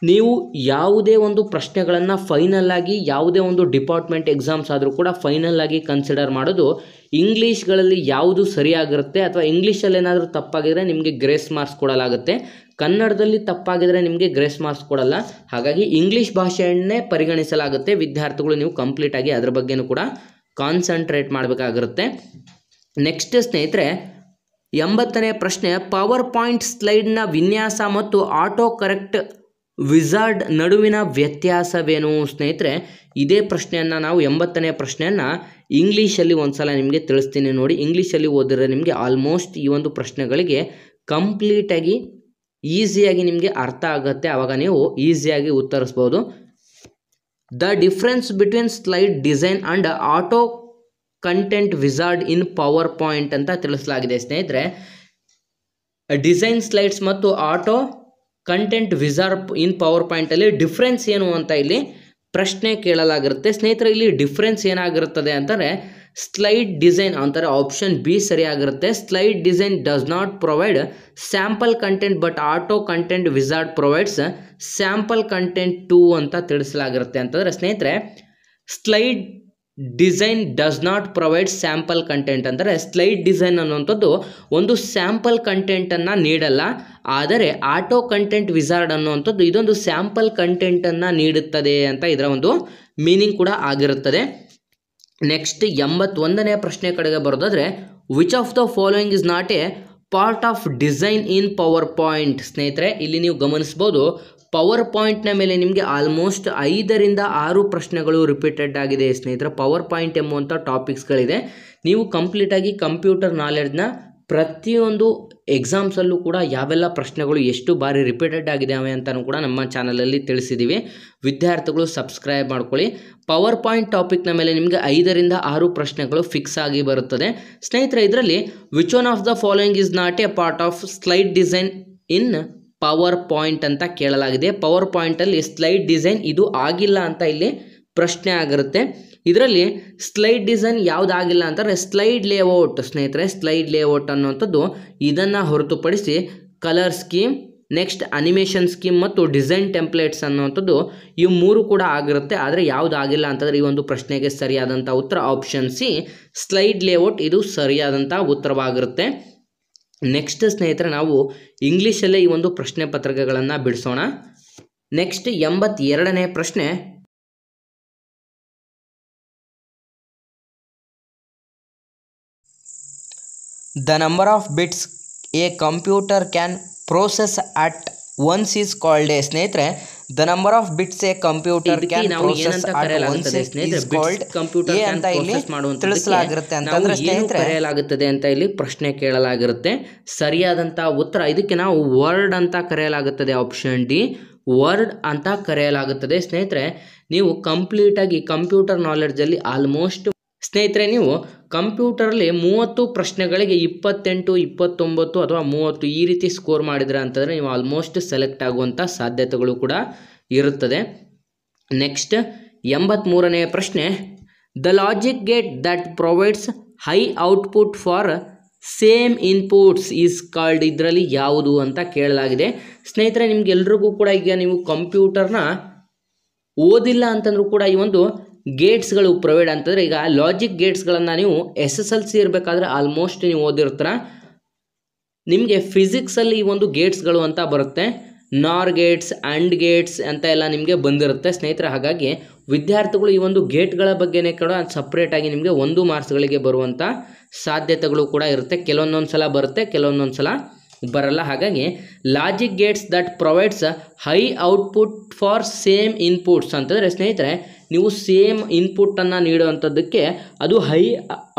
ನೀವು ಯಾವುದೇ ಒಂದು ಪ್ರಶ್ನೆಗಳನ್ನು ಫೈನಲ್ ಆಗಿ ಯಾವುದೇ ಒಂದು ಡಿಪಾರ್ಟ್ಮೆಂಟ್ ಎಕ್ಸಾಮ್ಸ್ ಆದರೂ ಕೂಡ ಫೈನಲ್ ಆಗಿ ಕನ್ಸಿಡರ್ ಮಾಡೋದು ಇಂಗ್ಲೀಷ್ಗಳಲ್ಲಿ ಯಾವುದು ಸರಿಯಾಗಿರುತ್ತೆ ಅಥವಾ ಇಂಗ್ಲೀಷಲ್ಲಿ ಏನಾದರೂ ತಪ್ಪಾಗಿದ್ರೆ ನಿಮಗೆ ಗ್ರೇಸ್ ಮಾರ್ಕ್ಸ್ ಕೊಡಲಾಗುತ್ತೆ. ಕನ್ನಡದಲ್ಲಿ ತಪ್ಪಾಗಿದ್ರೆ ನಿಮಗೆ ಗ್ರೇಸ್ ಮಾರ್ಕ್ಸ್ ಕೊಡಲ್ಲ. ಹಾಗಾಗಿ ಇಂಗ್ಲೀಷ್ ಭಾಷೆಯನ್ನೇ ಪರಿಗಣಿಸಲಾಗುತ್ತೆ. ವಿದ್ಯಾರ್ಥಿಗಳು ನೀವು ಕಂಪ್ಲೀಟಾಗಿ ಅದ್ರ ಬಗ್ಗೆನೂ ಕೂಡ ಕಾನ್ಸಂಟ್ರೇಟ್ ಮಾಡಬೇಕಾಗಿರುತ್ತೆ. ನೆಕ್ಸ್ಟ್ ಸ್ನೇಹಿತರೆ 80ನೇ ಪ್ರಶ್ನೆ, ಪವರ್ ಪಾಯಿಂಟ್ ಸ್ಲೈಡ್ನ ವಿನ್ಯಾಸ ಮತ್ತು ಆಟೋ ಕರೆಕ್ಟ್ ವಿಜಾರ್ಡ್ ನಡುವಿನ ವ್ಯತ್ಯಾಸವೇನು ಸ್ನೇಹಿತರೆ? ಇದೇ ಪ್ರಶ್ನೆಯನ್ನು ನಾವು 80ನೇ ಪ್ರಶ್ನೆಯನ್ನು ಇಂಗ್ಲೀಷಲ್ಲಿ ಒಂದ್ಸಲ ನಿಮಗೆ ತಿಳಿಸ್ತೀನಿ ನೋಡಿ. ಇಂಗ್ಲೀಷಲ್ಲಿ ಓದಿದ್ರೆ ನಿಮಗೆ ಆಲ್ಮೋಸ್ಟ್ ಈ ಒಂದು ಪ್ರಶ್ನೆಗಳಿಗೆ ಕಂಪ್ಲೀಟಾಗಿ ಈಸಿಯಾಗಿ ನಿಮಗೆ ಅರ್ಥ ಆಗುತ್ತೆ. ಆವಾಗ ನೀವು ಈಸಿಯಾಗಿ ಉತ್ತರಿಸ್ಬೋದು. The difference between slide design and auto content wizard in PowerPoint ಅಂತ ತಿಳಿಸಲಾಗಿದೆ ಸ್ನೇಹಿತರೆ. ಡಿಸೈನ್ ಸ್ಲೈಡ್ಸ್ ಮತ್ತು ಆಟೋ ಕಂಟೆಂಟ್ ವಿಜಾರ್ಡ್ ಇನ್ ಪವರ್ ಪಾಯಿಂಟಲ್ಲಿ ಡಿಫ್ರೆನ್ಸ್ ಏನು ಅಂತ ಇಲ್ಲಿ ಪ್ರಶ್ನೆ ಕೇಳಲಾಗಿರುತ್ತೆ ಸ್ನೇಹಿತರೆ. ಇಲ್ಲಿ ಡಿಫ್ರೆನ್ಸ್ ಏನಾಗಿರುತ್ತದೆ ಅಂತಂದರೆ ಸ್ಲೈಡ್ ಡಿಸೈನ್ ಅಂತಾರೆ ಆಪ್ಷನ್ ಬಿ ಸರಿಯಾಗಿರುತ್ತೆ. Slide design does not provide sample content but auto content wizard provides sample content 2 ಅಂತ ತಿಳಿಸಲಾಗಿರುತ್ತೆ ಅಂತಂದರೆ ಸ್ನೇಹಿತರೆ, slide design does not provide sample content ಅಂದರೆ ಸ್ಲೈಡ್ ಡಿಸೈನ್ ಅನ್ನುವಂಥದ್ದು ಒಂದು ಸ್ಯಾಂಪಲ್ ಕಂಟೆಂಟನ್ನು ನೀಡಲ್ಲ. ಆದರೆ ಆಟೋ ಕಂಟೆಂಟ್ ವಿಜಾರ್ಡ್ ಅನ್ನುವಂಥದ್ದು ಇದೊಂದು ಸ್ಯಾಂಪಲ್ ಕಂಟೆಂಟನ್ನು ನೀಡುತ್ತದೆ ಅಂತ ಇದರ ಒಂದು ಮೀನಿಂಗ್ ಕೂಡ ಆಗಿರುತ್ತದೆ. ನೆಕ್ಸ್ಟ್ 81ನೇ ಪ್ರಶ್ನೆ ಕಡೆಗೆ ಬರೋದಾದರೆ which of the following is not A part of design in power point ಸ್ನೇಹಿತರೆ. ಇಲ್ಲಿ ನೀವು ಗಮನಿಸ್ಬೋದು ಪವರ್ ಪಾಯಿಂಟ್ನ ಮೇಲೆ ನಿಮಗೆ ಆಲ್ಮೋಸ್ಟ್ 5 ರಿಂದ 6 ಪ್ರಶ್ನೆಗಳು ರಿಪೀಟೆಡ್ ಆಗಿದೆ ಸ್ನೇಹಿತರೆ. ಪವರ್ ಪಾಯಿಂಟ್ ಎಂಬುವಂಥ ಟಾಪಿಕ್ಸ್ಗಳಿದೆ. ನೀವು ಕಂಪ್ಲೀಟಾಗಿ ಕಂಪ್ಯೂಟರ್ ನಾಲೆಡ್ಜ್ನ ಪ್ರತಿಯೊಂದು ಎಕ್ಸಾಮ್ಸಲ್ಲೂ ಕೂಡ ಯಾವೆಲ್ಲ ಪ್ರಶ್ನೆಗಳು ಎಷ್ಟು ಬಾರಿ ರಿಪೀಟೆಡ್ ಆಗಿದ್ದಾವೆ ಅಂತಲೂ ಕೂಡ ನಮ್ಮ ಚಾನಲಲ್ಲಿ ತಿಳಿಸಿದ್ದೀವಿ. ವಿದ್ಯಾರ್ಥಿಗಳು ಸಬ್ಸ್ಕ್ರೈಬ್ ಮಾಡ್ಕೊಳ್ಳಿ. ಪವರ್ ಪಾಯಿಂಟ್ ಟಾಪಿಕ್ನ ಮೇಲೆ ನಿಮಗೆ 5 ರಿಂದ 6 ಪ್ರಶ್ನೆಗಳು ಫಿಕ್ಸ್ ಆಗಿ ಬರುತ್ತದೆ ಸ್ನೇಹಿತರೆ. ಇದರಲ್ಲಿ which one of the following is not A part of slide design in PowerPoint ಅಂತ ಕೇಳಲಾಗಿದೆ. ಪವರ್ ಪಾಯಿಂಟಲ್ಲಿ ಸ್ಲೈಡ್ ಡಿಸೈನ್ ಇದು ಆಗಿಲ್ಲ ಅಂತ ಇಲ್ಲಿ ಪ್ರಶ್ನೆ ಆಗಿರುತ್ತೆ. ಇದರಲ್ಲಿ ಸ್ಲೈಡ್ ಡಿಸೈನ್ ಯಾವುದಾಗಿಲ್ಲ ಅಂತಂದರೆ ಸ್ಲೈಡ್ ಲೇಔಟ್ ಸ್ನೇಹಿತರೆ. ಸ್ಲೈಡ್ ಲೇಔಟ್ ಅನ್ನುವಂಥದ್ದು ಇದನ್ನು ಹೊರತುಪಡಿಸಿ colour scheme, next animation scheme ಮತ್ತು ಡಿಸೈನ್ ಟೆಂಪ್ಲೇಟ್ಸ್ ಅನ್ನುವಂಥದ್ದು ಇವು 3 ಕೂಡ ಆಗಿರುತ್ತೆ. ಆದರೆ ಯಾವುದಾಗಿಲ್ಲ ಅಂತಂದರೆ ಈ ಒಂದು ಪ್ರಶ್ನೆಗೆ ಸರಿಯಾದಂಥ ಉತ್ತರ ಆಪ್ಷನ್ ಸಿ ಸ್ಲೈಡ್ ಲೇಔಟ್ ಇದು ಸರಿಯಾದಂಥ ಉತ್ತರವಾಗಿರುತ್ತೆ. ನೆಕ್ಸ್ಟ್ ಸ್ನೇಹಿತರೆ ನಾವು ಇಂಗ್ಲೀಷಲ್ಲೇ ಈ ಒಂದು ಪ್ರಶ್ನೆ ಪತ್ರಿಕೆಗಳನ್ನು ಬಿಡಿಸೋಣ. ನೆಕ್ಸ್ಟ್ 82ನೇ ಪ್ರಶ್ನೆ, the number of bits a computer can process at once is called a ಸ್ನೇಹಿತರೆ. The number of bits a computer can process at once is called computer ಅಂತ ಇಲ್ಲಿ ತಿಳಿಸಲಾಗಿರುತ್ತೆ ಅಂತಂದ್ರೆ ಸ್ನೇಹಿತರೆ ಕರೆಯಲಾಗುತ್ತದೆ ಅಂತ ಇಲ್ಲಿ ಪ್ರಶ್ನೆ ಕೇಳಲಾಗಿರುತ್ತೆ. ಸರಿಯಾದಂಥ ಉತ್ತರ ಇದಕ್ಕೆ ನಾವು ವರ್ಡ್ ಅಂತ ಕರೆಯಲಾಗುತ್ತದೆ. ಆಪ್ಷನ್ ಡಿ ವರ್ಡ್ ಅಂತ ಕರೆಯಲಾಗುತ್ತದೆ ಸ್ನೇಹಿತರೆ. ನೀವು ಕಂಪ್ಲೀಟಾಗಿ ಕಂಪ್ಯೂಟರ್ ನಾಲೆಡ್ಜಲ್ಲಿ ಆಲ್ಮೋಸ್ಟ್ ಸ್ನೇಹಿತರೆ ನೀವು ಕಂಪ್ಯೂಟರಲ್ಲಿ 30 ಪ್ರಶ್ನೆಗಳಿಗೆ 28, 29 ಅಥವಾ 30 ಈ ರೀತಿ ಸ್ಕೋರ್ ಮಾಡಿದ್ರೆ ಅಂತಂದರೆ ನೀವು ಆಲ್ಮೋಸ್ಟ್ ಸೆಲೆಕ್ಟ್ ಆಗುವಂಥ ಸಾಧ್ಯತೆಗಳು ಕೂಡ ಇರುತ್ತದೆ. ನೆಕ್ಸ್ಟ್ 83ನೇ ಪ್ರಶ್ನೆ, the logic gate that provides high output for same inputs is called ಇದರಲ್ಲಿ ಯಾವುದು ಅಂತ ಕೇಳಲಾಗಿದೆ. ಸ್ನೇಹಿತರೆ ನಿಮ್ಗೆಲ್ರಿಗೂ ಕೂಡ ಈಗ ನೀವು ಕಂಪ್ಯೂಟರ್ನ ಓದಿಲ್ಲ ಅಂತಂದ್ರೂ ಕೂಡ ಈ ಒಂದು ಗೇಟ್ಸ್ಗಳು ಪ್ರೊವೈಡ್ ಅಂತಂದರೆ ಈಗ ಲಾಜಿಕ್ ಗೇಟ್ಸ್ಗಳನ್ನು ನೀವು SSLC ಇರಬೇಕಾದ್ರೆ ಆಲ್ಮೋಸ್ಟ್ ನೀವು ಓದಿರ್ತೀರ. ನಿಮಗೆ ಫಿಸಿಕ್ಸಲ್ಲಿ ಈ ಒಂದು ಗೇಟ್ಸ್ಗಳು ಅಂತ ಬರುತ್ತೆ, ನಾರ್ ಗೇಟ್ಸ್ ಆ್ಯಂಡ್ ಗೇಟ್ಸ್ ಅಂತ ಎಲ್ಲ ನಿಮಗೆ ಬಂದಿರುತ್ತೆ ಸ್ನೇಹಿತರೆ. ಹಾಗಾಗಿ ವಿದ್ಯಾರ್ಥಿಗಳು ಈ ಒಂದು ಗೇಟ್ಗಳ ಬಗ್ಗೆನೇ ಕೂಡ ಸಪ್ರೇಟಾಗಿ ನಿಮಗೆ 1 ಮಾರ್ಕ್ಸ್ಗಳಿಗೆ ಬರುವಂಥ ಸಾಧ್ಯತೆಗಳು ಕೂಡ ಇರುತ್ತೆ. ಕೆಲವೊಂದೊಂದು ಸಲ ಬರುತ್ತೆ, ಕೆಲವೊಂದೊಂದು ಸಲ ಬರಲ್ಲ. ಹಾಗಾಗಿ logic Gates that provides high output for same inputs ಅಂತಂದರೆ ಸ್ನೇಹಿತರೆ ನೀವು ಸೇಮ್ ಇನ್ಪುಟ್ಟನ್ನು ನೀಡುವಂಥದ್ದಕ್ಕೆ ಅದು ಹೈ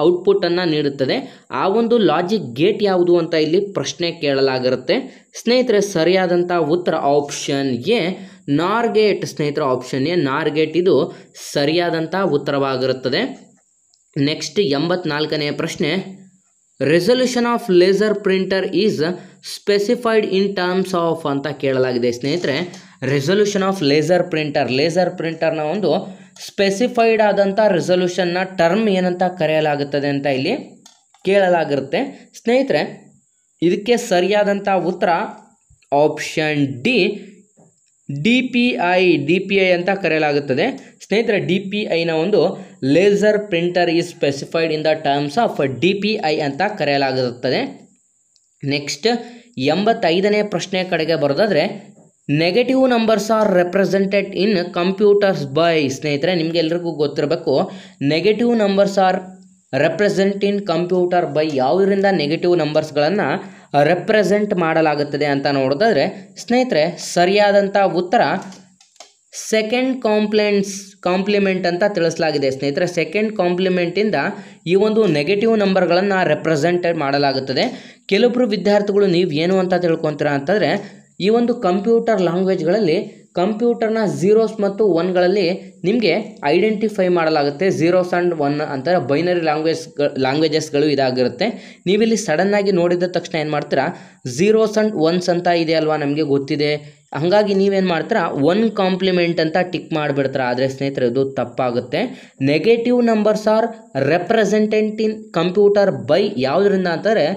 ಔಟ್ಪುಟ್ಟನ್ನು ನೀಡುತ್ತದೆ. ಆ ಒಂದು ಲಾಜಿಕ್ ಗೇಟ್ ಯಾವುದು ಅಂತ ಇಲ್ಲಿ ಪ್ರಶ್ನೆ ಕೇಳಲಾಗಿರುತ್ತೆ. ಸ್ನೇಹಿತರೆ ಸರಿಯಾದಂಥ ಉತ್ತರ ಆಪ್ಷನ್ ಎ ನಾರ್ ಗೇಟ್. ಸ್ನೇಹಿತರೆ ಆಪ್ಷನ್ ಎ ನಾರ್ ಗೇಟ್ ಇದು ಸರಿಯಾದಂಥ ಉತ್ತರವಾಗಿರುತ್ತದೆ. ನೆಕ್ಸ್ಟ್ 84ನೇ ಪ್ರಶ್ನೆ, resolution of laser printer is specified in terms of ಅಂತ ಕೇಳಲಾಗಿದೆ. ಸ್ನೇಹಿತರೆ ರೆಸಲ್ಯೂಷನ್ ಆಫ್ ಲೇಸರ್ ಪ್ರಿಂಟರ್ನ ಒಂದು ಸ್ಪೆಸಿಫೈಡ್ ಆದಂಥ ರೆಸಲ್ಯೂಷನ್ನ ಟರ್ಮ್ ಏನಂತ ಕರೆಯಲಾಗುತ್ತದೆ ಅಂತ ಇಲ್ಲಿ ಕೇಳಲಾಗಿರುತ್ತೆ. ಸ್ನೇಹಿತರೆ ಇದಕ್ಕೆ ಸರಿಯಾದಂಥ ಉತ್ತರ ಆಪ್ಷನ್ ಡಿ DPI ಅಂತ ಕರೆಯಲಾಗುತ್ತದೆ. ಸ್ನೇಹಿತರೆ DPIನ ಒಂದು laser printer is specified in the terms of DPI ಅಂತ ಕರೆಯಲಾಗುತ್ತದೆ. ನೆಕ್ಸ್ಟ್ 85ನೇ ಪ್ರಶ್ನೆ ಕಡೆಗೆ ಬರೋದಾದರೆ negative numbers are represented in computers by. ಸ್ನೇಹಿತರೆ ನಿಮಗೆಲ್ರಿಗೂ ಗೊತ್ತಿರಬೇಕು negative numbers are represent in computer by. ಯಾವುದರಿಂದ ನೆಗೆಟಿವ್ ನಂಬರ್ಸ್ಗಳನ್ನು ರೆಪ್ರೆಸೆಂಟ್ ಮಾಡಲಾಗುತ್ತದೆ ಅಂತ ನೋಡೋದಾದರೆ ಸ್ನೇಹಿತರೆ ಸರಿಯಾದಂಥ ಉತ್ತರ ಸೆಕೆಂಡ್ ಕಾಂಪ್ಲಿಮೆಂಟ್ ಅಂತ ತಿಳಿಸಲಾಗಿದೆ. ಸ್ನೇಹಿತರೆ ಸೆಕೆಂಡ್ ಕಾಂಪ್ಲಿಮೆಂಟಿಂದ ಈ ಒಂದು ನೆಗೆಟಿವ್ ನಂಬರ್ಗಳನ್ನು ರೆಪ್ರೆಸೆಂಟ್ ಮಾಡಲಾಗುತ್ತದೆ. ಕೆಲವೊಬ್ಬರು ವಿದ್ಯಾರ್ಥಿಗಳು ನೀವು ಏನು ಅಂತ ತಿಳ್ಕೊತೀರಾ ಅಂತಂದರೆ ಈ ಒಂದು ಕಂಪ್ಯೂಟರ್ ಲ್ಯಾಂಗ್ವೇಜ್ಗಳಲ್ಲಿ ಕಂಪ್ಯೂಟರ್ನ ಝೀರೋಸ್ ಮತ್ತು ಒನ್ಗಳಲ್ಲಿ ನಿಮಗೆ ಐಡೆಂಟಿಫೈ ಮಾಡಲಾಗುತ್ತೆ. ಝೀರೋಸ್ ಆ್ಯಂಡ್ ಒನ್ ಅಂತಾರೆ ಬೈನರಿ ಲ್ಯಾಂಗ್ವೇಜಸ್ಗಳು ಇದಾಗಿರುತ್ತೆ. ನೀವಿಲ್ಲಿ ಸಡನ್ನಾಗಿ ನೋಡಿದ ತಕ್ಷಣ ಏನು ಮಾಡ್ತೀರಾ, ಝೀರೋಸ್ ಆ್ಯಂಡ್ ಒನ್ಸ್ ಅಂತ ಇದೆ ಅಲ್ವಾ ನಮಗೆ ಗೊತ್ತಿದೆ, ಹಾಗಾಗಿ ನೀವೇನು ಮಾಡ್ತೀರಾ 1 ಕಾಂಪ್ಲಿಮೆಂಟ್ ಅಂತ ಟಿಕ್ ಮಾಡಿಬಿಡ್ತೀರಾ. ಆದರೆ ಸ್ನೇಹಿತರೆ ಇದು ತಪ್ಪಾಗುತ್ತೆ. Negative numbers are represented in computer by ಯಾವುದರಿಂದ ಅಂತಾರೆ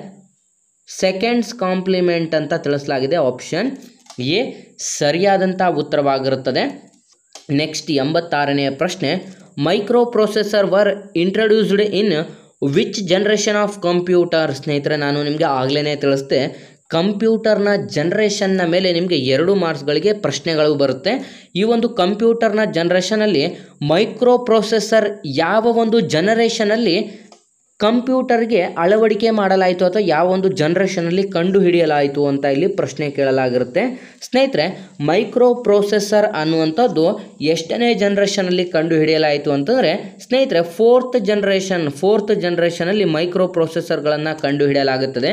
ಸೆಕೆಂಡ್ಸ್ ಕಾಂಪ್ಲಿಮೆಂಟ್ ಅಂತ ತಿಳಿಸಲಾಗಿದೆ. ಆಪ್ಷನ್ ಎ ಸರಿಯಾದಂಥ ಉತ್ತರವಾಗಿರುತ್ತದೆ. ನೆಕ್ಸ್ಟ್ 86ನೇ ಪ್ರಶ್ನೆ, micro processor var introduced in which generation of computer. ಸ್ನೇಹಿತರೆ ನಾನು ನಿಮಗೆ ಆಗಲೇ ತಿಳಿಸ್ದೆ ಕಂಪ್ಯೂಟರ್ನ ಜನ್ರೇಷನ್ನ ಮೇಲೆ ನಿಮಗೆ 2 ಮಾರ್ಕ್ಸ್ಗಳಿಗೆ ಪ್ರಶ್ನೆಗಳು ಬರುತ್ತೆ. ಈ ಒಂದು ಕಂಪ್ಯೂಟರ್ನ ಜನ್ರೇಷನಲ್ಲಿ ಮೈಕ್ರೋ ಪ್ರೊಸೆಸರ್ ಯಾವ ಒಂದು ಜನರೇಷನಲ್ಲಿ ಕಂಪ್ಯೂಟರ್ಗೆ ಅಳವಡಿಕೆ ಮಾಡಲಾಯಿತು ಅಥವಾ ಯಾವ ಒಂದು ಜನ್ರೇಷನಲ್ಲಿ ಕಂಡುಹಿಡಿಯಲಾಯಿತು ಅಂತ ಇಲ್ಲಿ ಪ್ರಶ್ನೆ ಕೇಳಲಾಗಿರುತ್ತೆ. ಸ್ನೇಹಿತರೆ ಮೈಕ್ರೋ ಪ್ರೊಸೆಸರ್ ಅನ್ನುವಂಥದ್ದು ಎಷ್ಟನೇ ಜನ್ರೇಷನಲ್ಲಿ ಕಂಡುಹಿಡಿಯಲಾಯಿತು ಅಂತಂದರೆ ಸ್ನೇಹಿತರೆ ಫೋರ್ತ್ ಜನ್ರೇಷನಲ್ಲಿ ಮೈಕ್ರೋ ಪ್ರೊಸೆಸರ್ಗಳನ್ನು ಕಂಡುಹಿಡಿಯಲಾಗುತ್ತದೆ.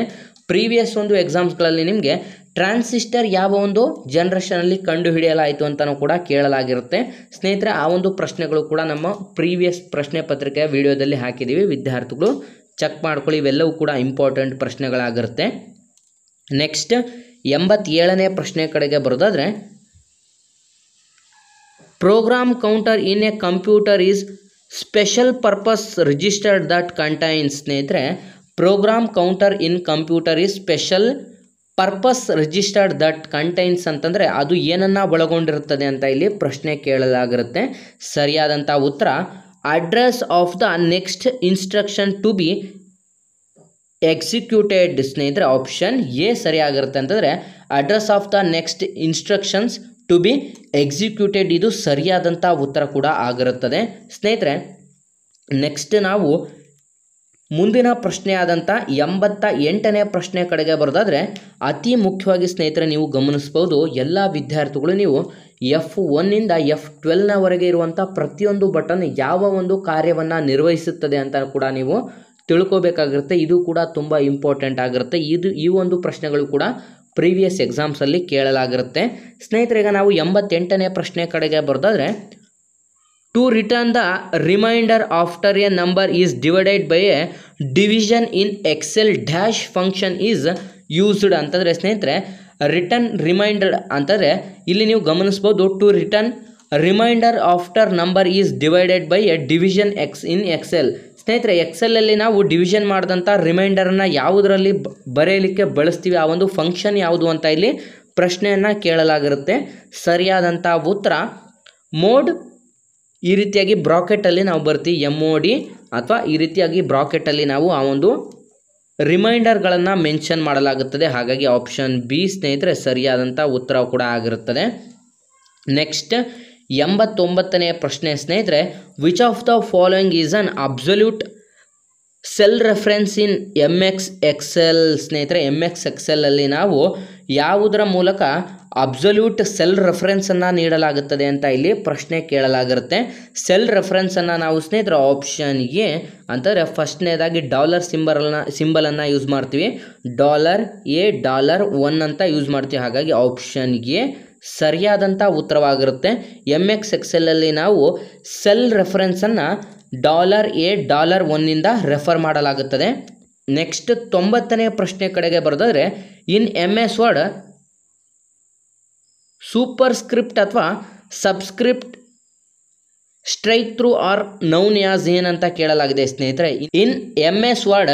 ಪ್ರೀವಿಯಸ್ ಒಂದು ಎಕ್ಸಾಮ್ಸ್ಗಳಲ್ಲಿ ನಿಮಗೆ ಟ್ರಾನ್ಸಿಸ್ಟರ್ ಯಾವ ಒಂದು ಜನ್ರೇಷನಲ್ಲಿ ಕಂಡುಹಿಡಿಯಲಾಯಿತು ಅಂತಲೂ ಕೂಡ ಕೇಳಲಾಗಿರುತ್ತೆ. ಸ್ನೇಹಿತರೆ ಆ ಒಂದು ಪ್ರಶ್ನೆಗಳು ಕೂಡ ನಮ್ಮ ಪ್ರೀವಿಯಸ್ ಪ್ರಶ್ನೆ ಪತ್ರಿಕೆಯ ವಿಡಿಯೋದಲ್ಲಿ ಹಾಕಿದ್ದೀವಿ, ವಿದ್ಯಾರ್ಥಿಗಳು ಚೆಕ್ ಮಾಡ್ಕೊಳ್ಳಿ, ಇವೆಲ್ಲವೂ ಕೂಡ ಇಂಪಾರ್ಟೆಂಟ್ ಪ್ರಶ್ನೆಗಳಾಗಿರುತ್ತೆ. ನೆಕ್ಸ್ಟ್ 87ನೇ ಪ್ರಶ್ನೆ ಕಡೆಗೆ ಬರೋದಾದರೆ program counter in a computer is special purpose registered that contains. ಸ್ನೇಹಿತರೆ program counter in computer is special purpose registered that contains ಅಂತಂದರೆ ಅದು ಏನನ್ನು ಒಳಗೊಂಡಿರುತ್ತದೆ ಅಂತ ಇಲ್ಲಿ ಪ್ರಶ್ನೆ ಕೇಳಲಾಗಿರುತ್ತೆ. ಸರಿಯಾದಂಥ ಉತ್ತರ address of the next instruction to be executed. ಸ್ನೇಹಿತರೆ ಆಪ್ಷನ್ ಎ ಸರಿಯಾಗಿರುತ್ತೆ. ಅಂತಂದರೆ address of the next instructions to be executed ಇದು ಸರಿಯಾದಂಥ ಉತ್ತರ ಕೂಡ ಆಗಿರುತ್ತದೆ. ಸ್ನೇಹಿತರೆ ನೆಕ್ಸ್ಟ್ ನಾವು ಮುಂದಿನ ಪ್ರಶ್ನೆ ಆದಂಥ 88ನೇ ಪ್ರಶ್ನೆ ಕಡೆಗೆ ಬರೋದಾದರೆ ಅತಿ ಮುಖ್ಯವಾಗಿ ಸ್ನೇಹಿತರೆ ನೀವು ಗಮನಿಸ್ಬೋದು ಎಲ್ಲ ವಿದ್ಯಾರ್ಥಿಗಳು ನೀವು F1ಇಂದ F12ನವರೆಗೆ ಇರುವಂಥ ಪ್ರತಿಯೊಂದು ಬಟನ್ ಯಾವ ಒಂದು ಕಾರ್ಯವನ್ನು ನಿರ್ವಹಿಸುತ್ತದೆ ಅಂತ ಕೂಡ ನೀವು ತಿಳ್ಕೋಬೇಕಾಗಿರುತ್ತೆ. ಇದು ಕೂಡ ತುಂಬ ಇಂಪಾರ್ಟೆಂಟ್ ಆಗಿರುತ್ತೆ. ಈ ಒಂದು ಪ್ರಶ್ನೆಗಳು ಕೂಡ ಪ್ರೀವಿಯಸ್ ಎಕ್ಸಾಮ್ಸಲ್ಲಿ ಕೇಳಲಾಗಿರುತ್ತೆ. ಸ್ನೇಹಿತರೆ ಈಗ ನಾವು 88ನೇ ಪ್ರಶ್ನೆ ಕಡೆಗೆ ಬರೋದಾದರೆ to return the reminder after a number is divided by a division in Excel dash function is used ಅಂತಂದರೆ ಸ್ನೇಹಿತರೆ ರಿಟರ್ನ್ ರಿಮೈಂಡರ್ ಅಂತಂದರೆ ಇಲ್ಲಿ ನೀವು ಗಮನಿಸ್ಬೋದು to return reminder after number is divided by a division in Excel. ಸ್ನೇಹಿತರೆ ಎಕ್ಸೆಲಲ್ಲಿ ನಾವು ಡಿವಿಷನ್ ಮಾಡಿದಂಥ ರಿಮೈಂಡರನ್ನು ಯಾವುದರಲ್ಲಿ ಬರೆಯಲಿಕ್ಕೆ ಬಳಸ್ತೀವಿ, ಆ ಒಂದು ಫಂಕ್ಷನ್ ಯಾವುದು ಅಂತ ಇಲ್ಲಿ ಪ್ರಶ್ನೆಯನ್ನು ಕೇಳಲಾಗಿರುತ್ತೆ. ಸರಿಯಾದಂಥ ಉತ್ತರ ಮೋಡ್. ಈ ರೀತಿಯಾಗಿ ಬ್ರಾಕೆಟಲ್ಲಿ ನಾವು ಬರ್ತೀವಿ MOD, ಅಥವಾ ಈ ರೀತಿಯಾಗಿ ಬ್ರಾಕೆಟಲ್ಲಿ ನಾವು ಆ ಒಂದು ರಿಮೈಂಡರ್ಗಳನ್ನು ಮೆನ್ಷನ್ ಮಾಡಲಾಗುತ್ತದೆ. ಹಾಗಾಗಿ ಆಪ್ಷನ್ ಬಿ ಸ್ನೇಹಿತರೆ ಸರಿಯಾದಂಥ ಉತ್ತರ ಕೂಡ ಆಗಿರುತ್ತದೆ. ನೆಕ್ಸ್ಟ್ 89ನೇ ಪ್ರಶ್ನೆ ಸ್ನೇಹಿತರೆ, which of the following is an absolute cell reference in MX Excel. ಸ್ನೇಹಿತರೆ MX Excel ಅಲ್ಲಿ ನಾವು ಯಾವುದರ ಮೂಲಕ ಅಬ್ಸಲ್ಯೂಟ್ ಸೆಲ್ ರೆಫರೆನ್ಸನ್ನು ನೀಡಲಾಗುತ್ತದೆ ಅಂತ ಇಲ್ಲಿ ಪ್ರಶ್ನೆ ಕೇಳಲಾಗಿರುತ್ತೆ. ಸೆಲ್ ರೆಫರೆನ್ಸನ್ನು ನಾವು ಸ್ನೇಹಿತರೆ ಆಪ್ಷನ್ ಎ ಅಂತಂದರೆ ಫಸ್ಟ್ನೇದಾಗಿ ಡಾಲರ್ ಸಿಂಬಲನ್ನು ಯೂಸ್ ಮಾಡ್ತೀವಿ. $A$1 ಅಂತ ಯೂಸ್ ಮಾಡ್ತೀವಿ. ಹಾಗಾಗಿ ಆಪ್ಷನ್ ಎ ಸರಿಯಾದಂಥ ಉತ್ತರವಾಗಿರುತ್ತೆ. MX Excel ಅಲ್ಲಿ ನಾವು ಸೆಲ್ ರೆಫರೆನ್ಸನ್ನು $A$1 ರೆಫರ್ ಮಾಡಲಾಗುತ್ತದೆ. ನೆಕ್ಸ್ಟ್ 90ನೇ ಪ್ರಶ್ನೆ ಕಡೆಗೆ ಬರೋದಾದರೆ, in MS Word superscript ಅಥವಾ subscript strike through are known as ಏನಂತ ಕೇಳಲಾಗಿದೆ ಸ್ನೇಹಿತರೆ. In MS Word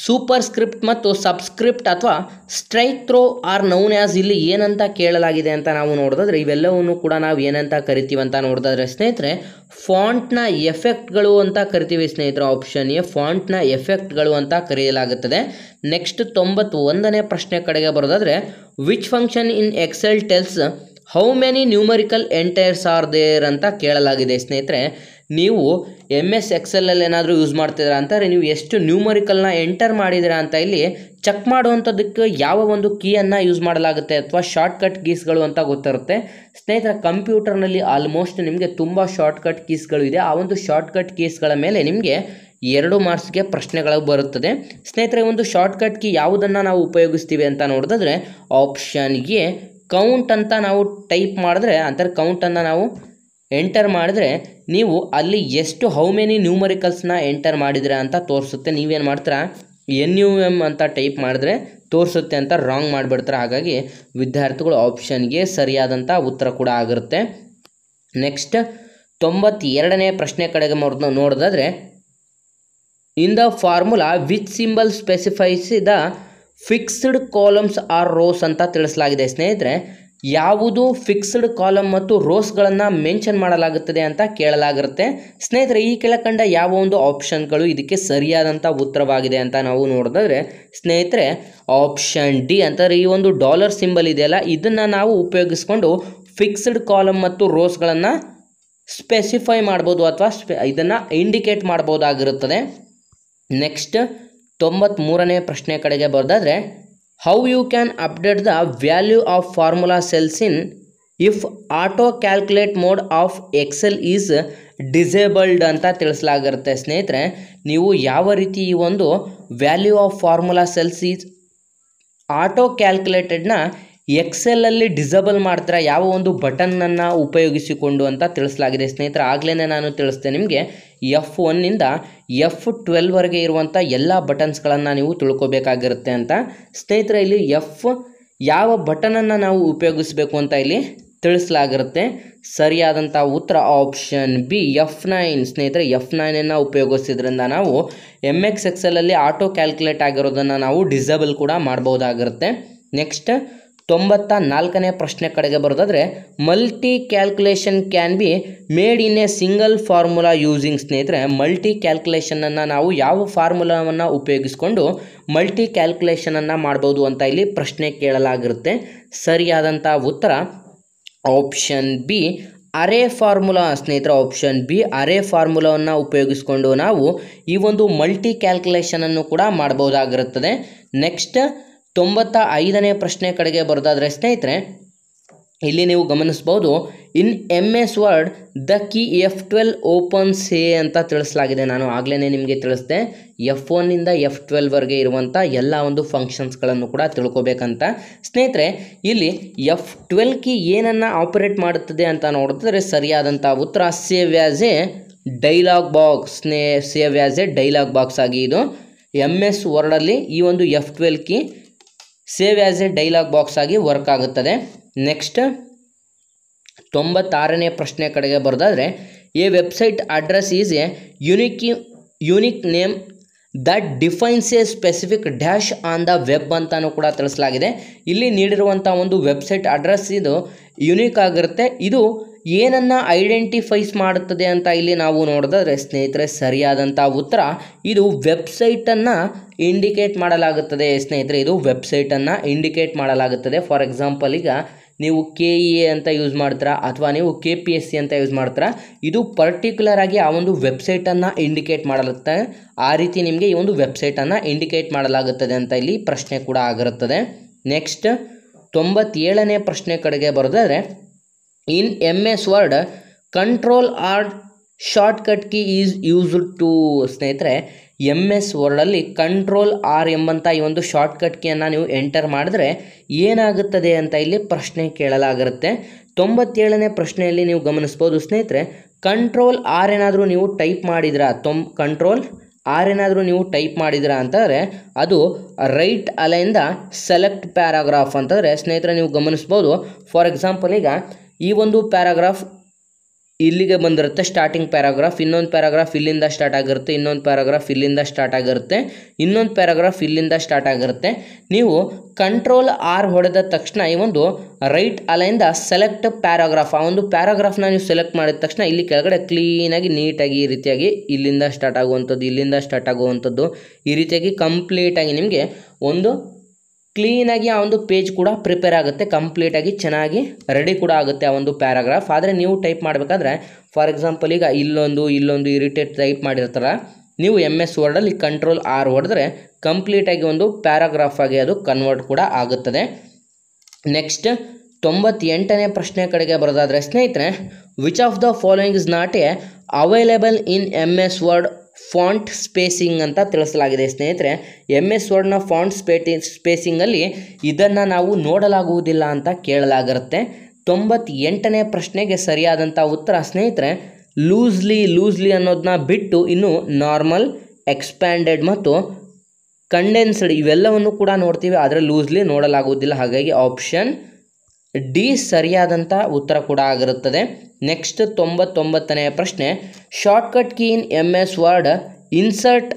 superscript ಮತ್ತು ಸಬ್ಸ್ಕ್ರಿಪ್ಟ್ ಅಥವಾ strike through are known as ಇಲ್ಲಿ ಏನಂತ ಕೇಳಲಾಗಿದೆ ಅಂತ ನಾವು ನೋಡಿದ್ರೆ, ಇವೆಲ್ಲವನ್ನು ಕೂಡ ನಾವು ಏನಂತ ಕರಿತೀವಿ ಅಂತ ನೋಡಿದ್ರೆ ಸ್ನೇಹಿತರೆ ಫಾಂಟ್ನ ಎಫೆಕ್ಟ್ಗಳು ಅಂತ ಕರಿತೀವಿ ಸ್ನೇಹಿತರೆ. ಆಪ್ಷನ್ ಎ ಫಾಂಟ್ನ ಎಫೆಕ್ಟ್ಗಳು ಅಂತ ಕರೆಯಲಾಗುತ್ತದೆ. ನೆಕ್ಸ್ಟ್ 91ನೇ ಪ್ರಶ್ನೆ ಕಡೆಗೆ ಬರೋದಾದರೆ, which function in Excel tells how many numerical entries are there ಅಂತ ಕೇಳಲಾಗಿದೆ ಸ್ನೇಹಿತರೆ. ನೀವು MS Excel ಅಲ್ಲಿ ಏನಾದರೂ ಯೂಸ್ ಮಾಡ್ತಿದ್ದೀರಾ ಅಂತಾರೆ, ನೀವು ಎಷ್ಟು ನ್ಯೂಮರಿಕಲ್ನ ಎಂಟರ್ ಮಾಡಿದ್ದೀರಾ ಅಂತ ಇಲ್ಲಿ ಚೆಕ್ ಮಾಡುವಂಥದ್ದಕ್ಕೆ ಯಾವ ಒಂದು ಕೀಯನ್ನು ಯೂಸ್ ಮಾಡಲಾಗುತ್ತೆ ಅಥವಾ ಶಾರ್ಟ್ಕಟ್ ಕೀಸ್ಗಳು ಅಂತ ಗೊತ್ತಿರುತ್ತೆ ಸ್ನೇಹಿತರೆ. ಕಂಪ್ಯೂಟರ್ನಲ್ಲಿ ಆಲ್ಮೋಸ್ಟ್ ನಿಮಗೆ ತುಂಬ ಶಾರ್ಟ್ಕಟ್ ಕೀಸ್ಗಳು ಇದೆ. ಆ ಒಂದು ಶಾರ್ಟ್ಕಟ್ ಕೀಸ್ಗಳ ಮೇಲೆ ನಿಮಗೆ 2 ಮಾರ್ಕ್ಸ್ಗೆ ಪ್ರಶ್ನೆಗಳು ಬರುತ್ತದೆ ಸ್ನೇಹಿತರೆ. ಒಂದು ಶಾರ್ಟ್ಕಟ್ ಕೀ ಯಾವುದನ್ನು ನಾವು ಉಪಯೋಗಿಸ್ತೀವಿ ಅಂತ ನೋಡಿದ್ರೆ ಆಪ್ಷನ್ ಎ ಕೌಂಟ್ ಅಂತ ನಾವು ಟೈಪ್ ಮಾಡಿದ್ರೆ, ಅಂತಾರೆ ಕೌಂಟನ್ನು ನಾವು ಎಂಟರ್ ಮಾಡಿದ್ರೆ ನೀವು ಅಲ್ಲಿ ಎಷ್ಟು ಹೌ ಮೆನಿ ನ್ಯೂಮರಿಕಲ್ಸ್ನ ಎಂಟರ್ ಮಾಡಿದ್ರೆ ಅಂತ ತೋರಿಸುತ್ತೆ. ನೀವೇನು ಮಾಡ್ತೀರಾ NUM ಅಂತ ಟೈಪ್ ಮಾಡಿದ್ರೆ ತೋರಿಸುತ್ತೆ ಅಂತ ರಾಂಗ್ ಮಾಡಿಬಿಡ್ತಾರೆ. ಹಾಗಾಗಿ ವಿದ್ಯಾರ್ಥಿಗಳು ಆಪ್ಷನ್ ಎ ಸರಿಯಾದಂಥ ಉತ್ತರ ಕೂಡ ಆಗಿರುತ್ತೆ. ನೆಕ್ಸ್ಟ್ 92ನೇ ಪ್ರಶ್ನೆ ಕಡೆಗೆ ನೋಡೋದಾದರೆ, in the formula which symbol specifies the fixed columns or rows ಅಂತ ತಿಳಿಸಲಾಗಿದೆ ಸ್ನೇಹಿತರೆ. ಯಾವುದು ಫಿಕ್ಸ್ಡ್ ಕಾಲಮ್ ಮತ್ತು ರೋಸ್ಗಳನ್ನು ಮೆನ್ಷನ್ ಮಾಡಲಾಗುತ್ತದೆ ಅಂತ ಕೇಳಲಾಗಿರುತ್ತೆ ಸ್ನೇಹಿತರೆ. ಈ ಕೆಳಕಂಡ ಯಾವ ಒಂದು ಆಪ್ಷನ್ಗಳು ಇದಕ್ಕೆ ಸರಿಯಾದಂಥ ಉತ್ತರವಾಗಿದೆ ಅಂತ ನಾವು ನೋಡಿದ್ರೆ ಸ್ನೇಹಿತರೆ ಆಪ್ಷನ್ ಡಿ ಅಂತಾರೆ. ಈ ಒಂದು ಡಾಲರ್ ಸಿಂಬಲ್ ಇದೆಯಲ್ಲ, ಇದನ್ನು ನಾವು ಉಪಯೋಗಿಸ್ಕೊಂಡು ಫಿಕ್ಸ್ಡ್ ಕಾಲಮ್ ಮತ್ತು ರೋಸ್ಗಳನ್ನು ಸ್ಪೆಸಿಫೈ ಮಾಡ್ಬೋದು ಅಥವಾ ಇದನ್ನು ಇಂಡಿಕೇಟ್ ಮಾಡ್ಬೋದಾಗಿರುತ್ತದೆ. ನೆಕ್ಸ್ಟ್ 93ನೇ ಪ್ರಶ್ನೆ ಕಡೆಗೆ ಬರೋದಾದರೆ, how you can update the value of formula cells in if auto calculate mode of Excel is disabled ಅಂತ ತಿಳಿಸಲಾಗಿರುತ್ತೆ ಸ್ನೇಹಿತರೆ. ನೀವು ಯಾವ ರೀತಿ ಈ ಒಂದು value of formula cells is auto ಕ್ಯಾಲ್ಕುಲೇಟೆಡ್ನ ಎಕ್ಸೆಲಲ್ಲಿ ಡಿಸೇಬಲ್ ಮಾಡ್ತಾರೆ, ಯಾವ ಒಂದು ಬಟನ್ನನ್ನು ಉಪಯೋಗಿಸಿಕೊಂಡು ಅಂತ ತಿಳಿಸಲಾಗಿದೆ ಸ್ನೇಹಿತರೆ. ಆಗಲೇ ನಾನು ತಿಳಿಸ್ತೆ ನಿಮಗೆ F1 ನಿಂದ F12ವರೆಗೆ ಇರುವಂಥ ಎಲ್ಲ ಬಟನ್ಸ್ಗಳನ್ನು ನೀವು ತಿಳ್ಕೊಬೇಕಾಗಿರುತ್ತೆ ಅಂತ ಸ್ನೇಹಿತರೆ. ಇಲ್ಲಿ ಯಾವ ಬಟನನ್ನು ನಾವು ಉಪಯೋಗಿಸಬೇಕು ಅಂತ ಇಲ್ಲಿ ತಿಳಿಸಲಾಗಿರುತ್ತೆ. ಸರಿಯಾದಂಥ ಉತ್ತರ ಆಪ್ಷನ್ ಬಿ F9 ಸ್ನೇಹಿತರೆ. F9ಅನ್ನು ಉಪಯೋಗಿಸಿದ್ರಿಂದ ನಾವು MX Excel ಅಲ್ಲಿ ಆಟೋ ಕ್ಯಾಲ್ಕುಲೇಟ್ ಆಗಿರೋದನ್ನು ನಾವು ಡಿಸೇಬಲ್ ಕೂಡ ಮಾಡ್ಬೋದಾಗಿರುತ್ತೆ. ನೆಕ್ಸ್ಟ್ 94ನೇ ಪ್ರಶ್ನೆ ಕಡೆಗೆ ಬರೋದಾದರೆ, multi calculation can be made in a single formula using ಸ್ನೇಹಿತರೆ. ಮಲ್ಟಿ ಕ್ಯಾಲ್ಕುಲೇಷನನ್ನು ನಾವು ಯಾವ ಫಾರ್ಮುಲಾವನ್ನು ಉಪಯೋಗಿಸ್ಕೊಂಡು ಮಲ್ಟಿ ಕ್ಯಾಲ್ಕುಲೇಷನನ್ನು ಮಾಡ್ಬೋದು ಅಂತ ಇಲ್ಲಿ ಪ್ರಶ್ನೆ ಕೇಳಲಾಗಿರುತ್ತೆ. ಸರಿಯಾದಂಥ ಉತ್ತರ ಆಪ್ಷನ್ ಬಿ ಅರೇ ಫಾರ್ಮುಲಾ ಸ್ನೇಹಿತರೆ. ಆಪ್ಷನ್ ಬಿ ಅರೇ ಫಾರ್ಮುಲಾವನ್ನು ಉಪಯೋಗಿಸ್ಕೊಂಡು ನಾವು ಈ ಒಂದು ಮಲ್ಟಿ ಕ್ಯಾಲ್ಕುಲೇಷನನ್ನು ಕೂಡ ಮಾಡ್ಬೋದಾಗಿರುತ್ತದೆ. ನೆಕ್ಸ್ಟ್ 95ನೇ ಪ್ರಶ್ನೆ ಕಡೆಗೆ ಬರೋದಾದರೆ ಸ್ನೇಹಿತರೆ, ಇಲ್ಲಿ ನೀವು ಗಮನಿಸ್ಬೋದು, ಇನ್ MS Word the key F12 opens A ಅಂತ ತಿಳಿಸಲಾಗಿದೆ. ನಾನು ಆಗಲೇ ನಿಮಗೆ ತಿಳಿಸಿದೆ F1 ನಿಂದ F12ವರೆಗೆ ಇರುವಂಥ ಎಲ್ಲ ಒಂದು ಫಂಕ್ಷನ್ಸ್ಗಳನ್ನು ಕೂಡ ತಿಳ್ಕೊಬೇಕಂತ ಸ್ನೇಹಿತರೆ. ಇಲ್ಲಿ F12 ಕೀ ಏನನ್ನು ಆಪರೇಟ್ ಮಾಡುತ್ತದೆ ಅಂತ ನೋಡಿದ್ರೆ ಸರಿಯಾದಂಥ ಉತ್ತರ save as A dialogue box. Save as A dialogue box ಆಗಿ ಇದು MS ವರ್ಡಲ್ಲಿ ಈ ಒಂದು F12 key save as A dialogue box ಆಗಿ ವರ್ಕ್ ಆಗುತ್ತದೆ. ನೆಕ್ಸ್ಟ್ 96ನೇ ಪ್ರಶ್ನೆ ಕಡೆಗೆ ಬರೋದಾದರೆ, A website address is A unique name that defines A specific dash on the web ಅಂತಾನೂ ಕೂಡ ತಿಳಿಸಲಾಗಿದೆ. ಇಲ್ಲಿ ನೀಡಿರುವಂಥ ಒಂದು ವೆಬ್ಸೈಟ್ ಅಡ್ರೆಸ್ ಇದು ಯುನಿಕ್ ಆಗಿರುತ್ತೆ. ಇದು ಏನನ್ನು ಐಡೆಂಟಿಫೈಸ್ ಮಾಡುತ್ತದೆ ಅಂತ ಇಲ್ಲಿ ನಾವು ನೋಡಿದ್ರೆ ಸ್ನೇಹಿತರೆ ಸರಿಯಾದಂಥ ಉತ್ತರ ಇದು ವೆಬ್ಸೈಟನ್ನು ಇಂಡಿಕೇಟ್ ಮಾಡಲಾಗುತ್ತದೆ ಸ್ನೇಹಿತರೆ. ಇದು ವೆಬ್ಸೈಟನ್ನು ಇಂಡಿಕೇಟ್ ಮಾಡಲಾಗುತ್ತದೆ. ಫಾರ್ ಎಕ್ಸಾಂಪಲ್ ಈಗ ನೀವು KEA ಅಂತ ಯೂಸ್ ಮಾಡ್ತೀರಾ ಅಥವಾ ನೀವು KPSC ಅಂತ ಯೂಸ್ ಮಾಡ್ತೀರಾ, ಇದು ಪರ್ಟಿಕ್ಯುಲರ್ ಆಗಿ ಆ ಒಂದು ವೆಬ್ಸೈಟನ್ನು ಇಂಡಿಕೇಟ್ ಮಾಡಲಾಗುತ್ತೆ. ಆ ರೀತಿ ನಿಮಗೆ ಈ ಒಂದು ವೆಬ್ಸೈಟನ್ನು ಇಂಡಿಕೇಟ್ ಮಾಡಲಾಗುತ್ತದೆ ಅಂತ ಇಲ್ಲಿ ಪ್ರಶ್ನೆ ಕೂಡ ಆಗಿರುತ್ತದೆ. ನೆಕ್ಸ್ಟ್ 97ನೇ ಪ್ರಶ್ನೆ ಕಡೆಗೆ ಬರೋದಾದರೆ in MS Word control R shortcut key is used to ಸ್ನೇಹಿತರೆ MS ವರ್ಡಲ್ಲಿ ಕಂಟ್ರೋಲ್ ಆರ್ ಎಂಬಂಥ ಈ ಒಂದು ಶಾರ್ಟ್ಕಟ್ ಕೀಯನ್ನು ನೀವು ಎಂಟರ್ ಮಾಡಿದ್ರೆ ಏನಾಗುತ್ತದೆ ಅಂತ ಇಲ್ಲಿ ಪ್ರಶ್ನೆ ಕೇಳಲಾಗಿರುತ್ತೆ. 97ನೇ ಪ್ರಶ್ನೆಯಲ್ಲಿ ನೀವು ಗಮನಿಸ್ಬೋದು ಸ್ನೇಹಿತರೆ, ಕಂಟ್ರೋಲ್ ಆರ್ ಏನಾದರೂ ನೀವು ಟೈಪ್ ಮಾಡಿದ್ರಾ ಕಂಟ್ರೋಲ್ ಆರ್ ಏನಾದರೂ ನೀವು ಟೈಪ್ ಮಾಡಿದ್ರಾ ಅಂತಂದರೆ ಅದು right align the select paragraph ಅಂತಂದರೆ ಸ್ನೇಹಿತರೆ ನೀವು ಗಮನಿಸ್ಬೋದು. ಫಾರ್ ಎಕ್ಸಾಂಪಲ್ ಈಗ ಈ ಒಂದು ಪ್ಯಾರಾಗ್ರಾಫ್ ಇಲ್ಲಿಗೆ ಬಂದಿರುತ್ತೆ, ಸ್ಟಾರ್ಟಿಂಗ್ ಪ್ಯಾರಾಗ್ರಾಫ್, ಇನ್ನೊಂದು ಪ್ಯಾರಾಗ್ರಾಫ್ ಇಲ್ಲಿಂದ ಸ್ಟಾರ್ಟ್ ಆಗಿರುತ್ತೆ, ಇನ್ನೊಂದು ಪ್ಯಾರಾಗ್ರಾಫ್ ಇಲ್ಲಿಂದ ಸ್ಟಾರ್ಟ್ ಆಗಿರುತ್ತೆ, ಇನ್ನೊಂದು ಪ್ಯಾರಾಗ್ರಾಫ್ ಇಲ್ಲಿಂದ ಸ್ಟಾರ್ಟ್ ಆಗಿರುತ್ತೆ. ನೀವು ಕಂಟ್ರೋಲ್ ಆರ್ ಹೊಡೆದ ತಕ್ಷಣ ಈ ಒಂದು right align the select paragraph ಆ ಒಂದು ಪ್ಯಾರಾಗ್ರಾಫ್ನ ನೀವು ಸೆಲೆಕ್ಟ್ ಮಾಡಿದ ತಕ್ಷಣ ಇಲ್ಲಿ ಕೆಳಗಡೆ ಕ್ಲೀನಾಗಿ ನೀಟಾಗಿ ಈ ರೀತಿಯಾಗಿ ಇಲ್ಲಿಂದ ಸ್ಟಾರ್ಟ್ ಆಗುವಂಥದ್ದು, ಇಲ್ಲಿಂದ ಸ್ಟಾರ್ಟ್ ಆಗುವಂಥದ್ದು, ಈ ರೀತಿಯಾಗಿ ಕಂಪ್ಲೀಟಾಗಿ ನಿಮಗೆ ಒಂದು ಕ್ಲೀನಾಗಿ ಆ ಒಂದು ಪೇಜ್ ಕೂಡ ಪ್ರಿಪೇರ್ ಆಗುತ್ತೆ, ಕಂಪ್ಲೀಟಾಗಿ ಚೆನ್ನಾಗಿ ರೆಡಿ ಕೂಡ ಆಗುತ್ತೆ ಆ ಒಂದು ಪ್ಯಾರಾಗ್ರಾಫ್. ಆದರೆ ನೀವು ಟೈಪ್ ಮಾಡಬೇಕಾದ್ರೆ ಫಾರ್ ಎಕ್ಸಾಂಪಲ್ ಈಗ ಇಲ್ಲೊಂದು ಇರಿಟೇಟ್ ಟೈಪ್ ಮಾಡಿರ್ತಾರ, ನೀವು MS ವರ್ಡಲ್ಲಿ ಕಂಟ್ರೋಲ್ ಆರ್ ಹೊಡೆದ್ರೆ ಕಂಪ್ಲೀಟಾಗಿ ಒಂದು ಪ್ಯಾರಾಗ್ರಾಫ್ ಆಗಿ ಅದು ಕನ್ವರ್ಟ್ ಕೂಡ ಆಗುತ್ತದೆ. ನೆಕ್ಸ್ಟ್ 98ನೇ ಪ್ರಶ್ನೆ ಕಡೆಗೆ ಬರೋದಾದರೆ ಸ್ನೇಹಿತರೆ, which of the following is not A available in MS word font spacing ಅಂತ ತಿಳಿಸಲಾಗಿದೆ ಸ್ನೇಹಿತರೆ. MS ವರ್ಡ್ನ ಫಾಂಟ್ ಸ್ಪೇಸಿಂಗಲ್ಲಿ ಇದನ್ನು ನಾವು ನೋಡಲಾಗುವುದಿಲ್ಲ ಅಂತ ಕೇಳಲಾಗಿರುತ್ತೆ. 98ನೇ ಪ್ರಶ್ನೆಗೆ ಸರಿಯಾದಂಥ ಉತ್ತರ ಸ್ನೇಹಿತರೆ ಲೂಸ್ಲಿ ಅನ್ನೋದನ್ನ ಬಿಟ್ಟು ಇನ್ನು ನಾರ್ಮಲ್, ಎಕ್ಸ್ಪ್ಯಾಂಡೆಡ್ ಮತ್ತು ಕಂಡೆನ್ಸ್ಡ್ ಇವೆಲ್ಲವನ್ನು ಕೂಡ ನೋಡ್ತೀವಿ, ಆದರೆ ಲೂಸ್ಲಿ ನೋಡಲಾಗುವುದಿಲ್ಲ. ಹಾಗಾಗಿ ಆಪ್ಷನ್ ಡಿ ಸರಿಯಾದಂಥ ಉತ್ತರ ಕೂಡ ಆಗಿರುತ್ತದೆ. ನೆಕ್ಸ್ಟ್ 99ನೇ ಪ್ರಶ್ನೆ, shortcut key in MS Word insert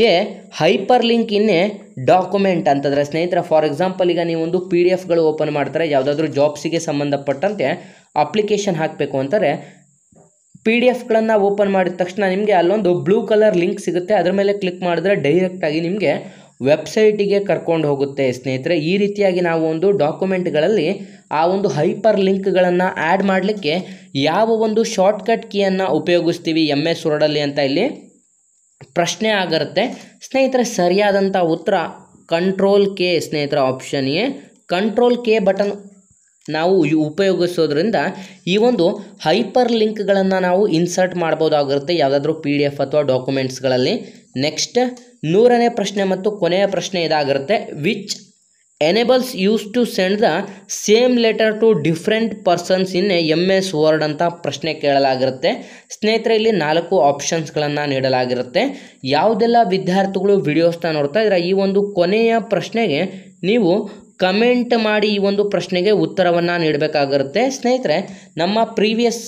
a hyperlink in a document ಅಂತಂದರೆ ಸ್ನೇಹಿತರೆ ಫಾರ್ ಎಕ್ಸಾಂಪಲ್ ಈಗ ನೀವು ಒಂದು PDF ಓಪನ್ ಮಾಡ್ತಾರೆ, ಯಾವುದಾದ್ರೂ ಜಾಬ್ಸಿಗೆ ಸಂಬಂಧಪಟ್ಟಂತೆ ಅಪ್ಲಿಕೇಶನ್ ಹಾಕಬೇಕು ಅಂತಾರೆ, PDF ಓಪನ್ ಮಾಡಿದ ತಕ್ಷಣ ನಿಮಗೆ ಅಲ್ಲೊಂದು ಬ್ಲೂ ಕಲರ್ ಲಿಂಕ್ ಸಿಗುತ್ತೆ, ಅದರ ಮೇಲೆ ಕ್ಲಿಕ್ ಮಾಡಿದ್ರೆ ಡೈರೆಕ್ಟಾಗಿ ನಿಮಗೆ ವೆಬ್ಸೈಟಿಗೆ ಕರ್ಕೊಂಡು ಹೋಗುತ್ತೆ ಸ್ನೇಹಿತರೆ. ಈ ರೀತಿಯಾಗಿ ನಾವು ಒಂದು ಡಾಕ್ಯುಮೆಂಟ್ಗಳಲ್ಲಿ ಆ ಒಂದು ಹೈಪರ್ ಲಿಂಕ್ಗಳನ್ನು ಆ್ಯಡ್ ಮಾಡಲಿಕ್ಕೆ ಯಾವ ಒಂದು ಶಾರ್ಟ್ಕಟ್ ಕೀಯನ್ನು ಉಪಯೋಗಿಸ್ತೀವಿ MS ವರ್ಡಲ್ಲಿ ಅಂತ ಇಲ್ಲಿ ಪ್ರಶ್ನೆ ಆಗಿರುತ್ತೆ ಸ್ನೇಹಿತರೆ. ಸರಿಯಾದಂಥ ಉತ್ತರ ಕಂಟ್ರೋಲ್ K ಸ್ನೇಹಿತರೆ, option A control K button ನಾವು ಉಪಯೋಗಿಸೋದ್ರಿಂದ ಈ ಒಂದು ಹೈಪರ್ ಲಿಂಕ್ಗಳನ್ನು ನಾವು ಇನ್ಸರ್ಟ್ ಮಾಡ್ಬೋದಾಗಿರುತ್ತೆ ಯಾವುದಾದ್ರೂ PDF ಅಥವಾ ಡಾಕ್ಯುಮೆಂಟ್ಸ್ಗಳಲ್ಲಿ. ನೆಕ್ಸ್ಟ್ 100ನೇ ಪ್ರಶ್ನೆ ಮತ್ತು ಕೊನೆಯ ಪ್ರಶ್ನೆ ಇದಾಗಿರುತ್ತೆ, which enables use to send the same letter to different persons in MS Word ಅಂತ ಪ್ರಶ್ನೆ ಕೇಳಲಾಗಿರುತ್ತೆ ಸ್ನೇಹಿತರೆ. ಇಲ್ಲಿ 4 ಆಪ್ಷನ್ಸ್ಗಳನ್ನು ನೀಡಲಾಗಿರುತ್ತೆ. ಯಾವುದೆಲ್ಲ ವಿದ್ಯಾರ್ಥಿಗಳು ವಿಡಿಯೋಸ್ನ ನೋಡ್ತಾ ಇದ್ರೆ ಈ ಒಂದು ಕೊನೆಯ ಪ್ರಶ್ನೆಗೆ ನೀವು ಕಮೆಂಟ್ ಮಾಡಿ ಈ ಒಂದು ಪ್ರಶ್ನೆಗೆ ಉತ್ತರವನ್ನು ನೀಡಬೇಕಾಗಿರುತ್ತೆ ಸ್ನೇಹಿತರೆ. ನಮ್ಮ ಪ್ರೀವಿಯಸ್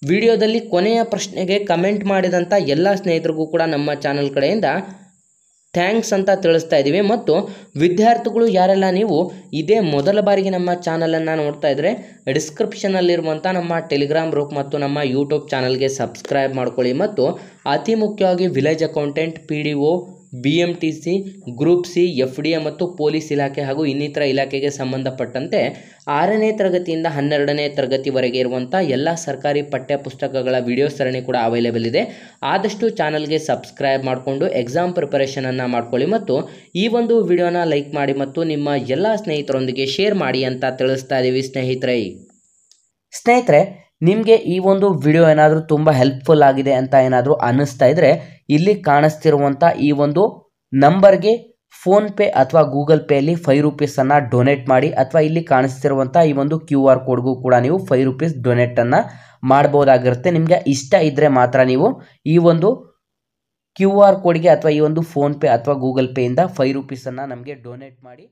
ವಿಡಿಯೋದಲ್ಲಿ ಕೊನೆಯ ಪ್ರಶ್ನೆಗೆ ಕಮೆಂಟ್ ಮಾಡಿದಂಥ ಎಲ್ಲ ಸ್ನೇಹಿತರಿಗೂ ಕೂಡ ನಮ್ಮ ಚಾನಲ್ ಕಡೆಯಿಂದ ಥ್ಯಾಂಕ್ಸ್ ಅಂತ ತಿಳಿಸ್ತಾ ಇದ್ದೀವಿ. ಮತ್ತು ವಿದ್ಯಾರ್ಥಿಗಳು ಯಾರೆಲ್ಲ ನೀವು ಇದೇ ಮೊದಲ ಬಾರಿಗೆ ನಮ್ಮ ಚಾನಲನ್ನು ನೋಡ್ತಾ ಇದ್ದರೆ ಡಿಸ್ಕ್ರಿಪ್ಷನಲ್ಲಿರುವಂಥ ನಮ್ಮ ಟೆಲಿಗ್ರಾಮ್ ಗ್ರೂಪ್ ಮತ್ತು ನಮ್ಮ ಯೂಟ್ಯೂಬ್ ಚಾನಲ್ಗೆ ಸಬ್ಸ್ಕ್ರೈಬ್ ಮಾಡ್ಕೊಳ್ಳಿ. ಮತ್ತು ಅತಿ ಮುಖ್ಯವಾಗಿ village accountant, PDO, BMTC, group C, FDA ಮತ್ತು ಪೊಲೀಸ್ ಇಲಾಖೆ ಹಾಗೂ ಇನ್ನಿತರ ಇಲಾಖೆಗೆ ಸಂಬಂಧಪಟ್ಟಂತೆ 6ನೇ ತರಗತಿಯಿಂದ 12ನೇ ತರಗತಿವರೆಗೆ ಇರುವಂಥ ಎಲ್ಲ ಸರ್ಕಾರಿ ಪಠ್ಯ ಪುಸ್ತಕಗಳ ವಿಡಿಯೋ ಸರಣಿ ಕೂಡ ಅವೈಲೇಬಲ್ ಇದೆ. ಆದಷ್ಟು ಚಾನಲ್ಗೆ ಸಬ್ಸ್ಕ್ರೈಬ್ ಮಾಡಿಕೊಂಡು ಎಕ್ಸಾಮ್ ಪ್ರಿಪರೇಷನನ್ನು ಮಾಡ್ಕೊಳ್ಳಿ ಮತ್ತು ಈ ಒಂದು ವಿಡಿಯೋನ ಲೈಕ್ ಮಾಡಿ ಮತ್ತು ನಿಮ್ಮ ಎಲ್ಲ ಸ್ನೇಹಿತರೊಂದಿಗೆ ಶೇರ್ ಮಾಡಿ ಅಂತ ತಿಳಿಸ್ತಾ ಇದ್ದೀವಿ ಸ್ನೇಹಿತರೆ. ನಿಮಗೆ ಈ ಒಂದು ವಿಡಿಯೋ ಏನಾದರೂ ತುಂಬ ಹೆಲ್ಪ್ಫುಲ್ ಆಗಿದೆ ಅಂತ ಏನಾದರೂ ಅನ್ನಿಸ್ತಾ ಇದ್ದರೆ ಇಲ್ಲಿ ಕಾಣಿಸ್ತಿರುವಂಥ ಈ ಒಂದು ನಂಬರ್ಗೆ ಫೋನ್ಪೇ ಅಥವಾ ಗೂಗಲ್ ಪೇಯಲ್ಲಿ 5 ರೂಪೀಸನ್ನು ಡೊನೇಟ್ ಮಾಡಿ, ಅಥವಾ ಇಲ್ಲಿ ಕಾಣಿಸ್ತಿರುವಂಥ ಈ ಒಂದು QR ಕೋಡ್ಗೂ ಕೂಡ ನೀವು 5 ರೂಪೀಸ್ ಡೊನೇಟನ್ನು ಮಾಡ್ಬೋದಾಗಿರುತ್ತೆ. ನಿಮಗೆ ಇಷ್ಟ ಇದ್ದರೆ ಮಾತ್ರ ನೀವು ಈ ಒಂದು QR ಕೋಡ್ಗೆ ಅಥವಾ ಈ ಒಂದು ಫೋನ್ಪೇ ಅಥವಾ ಗೂಗಲ್ ಪೇಯಿಂದ 5 ರೂಪೀಸನ್ನು ನಮಗೆ ಡೊನೇಟ್ ಮಾಡಿ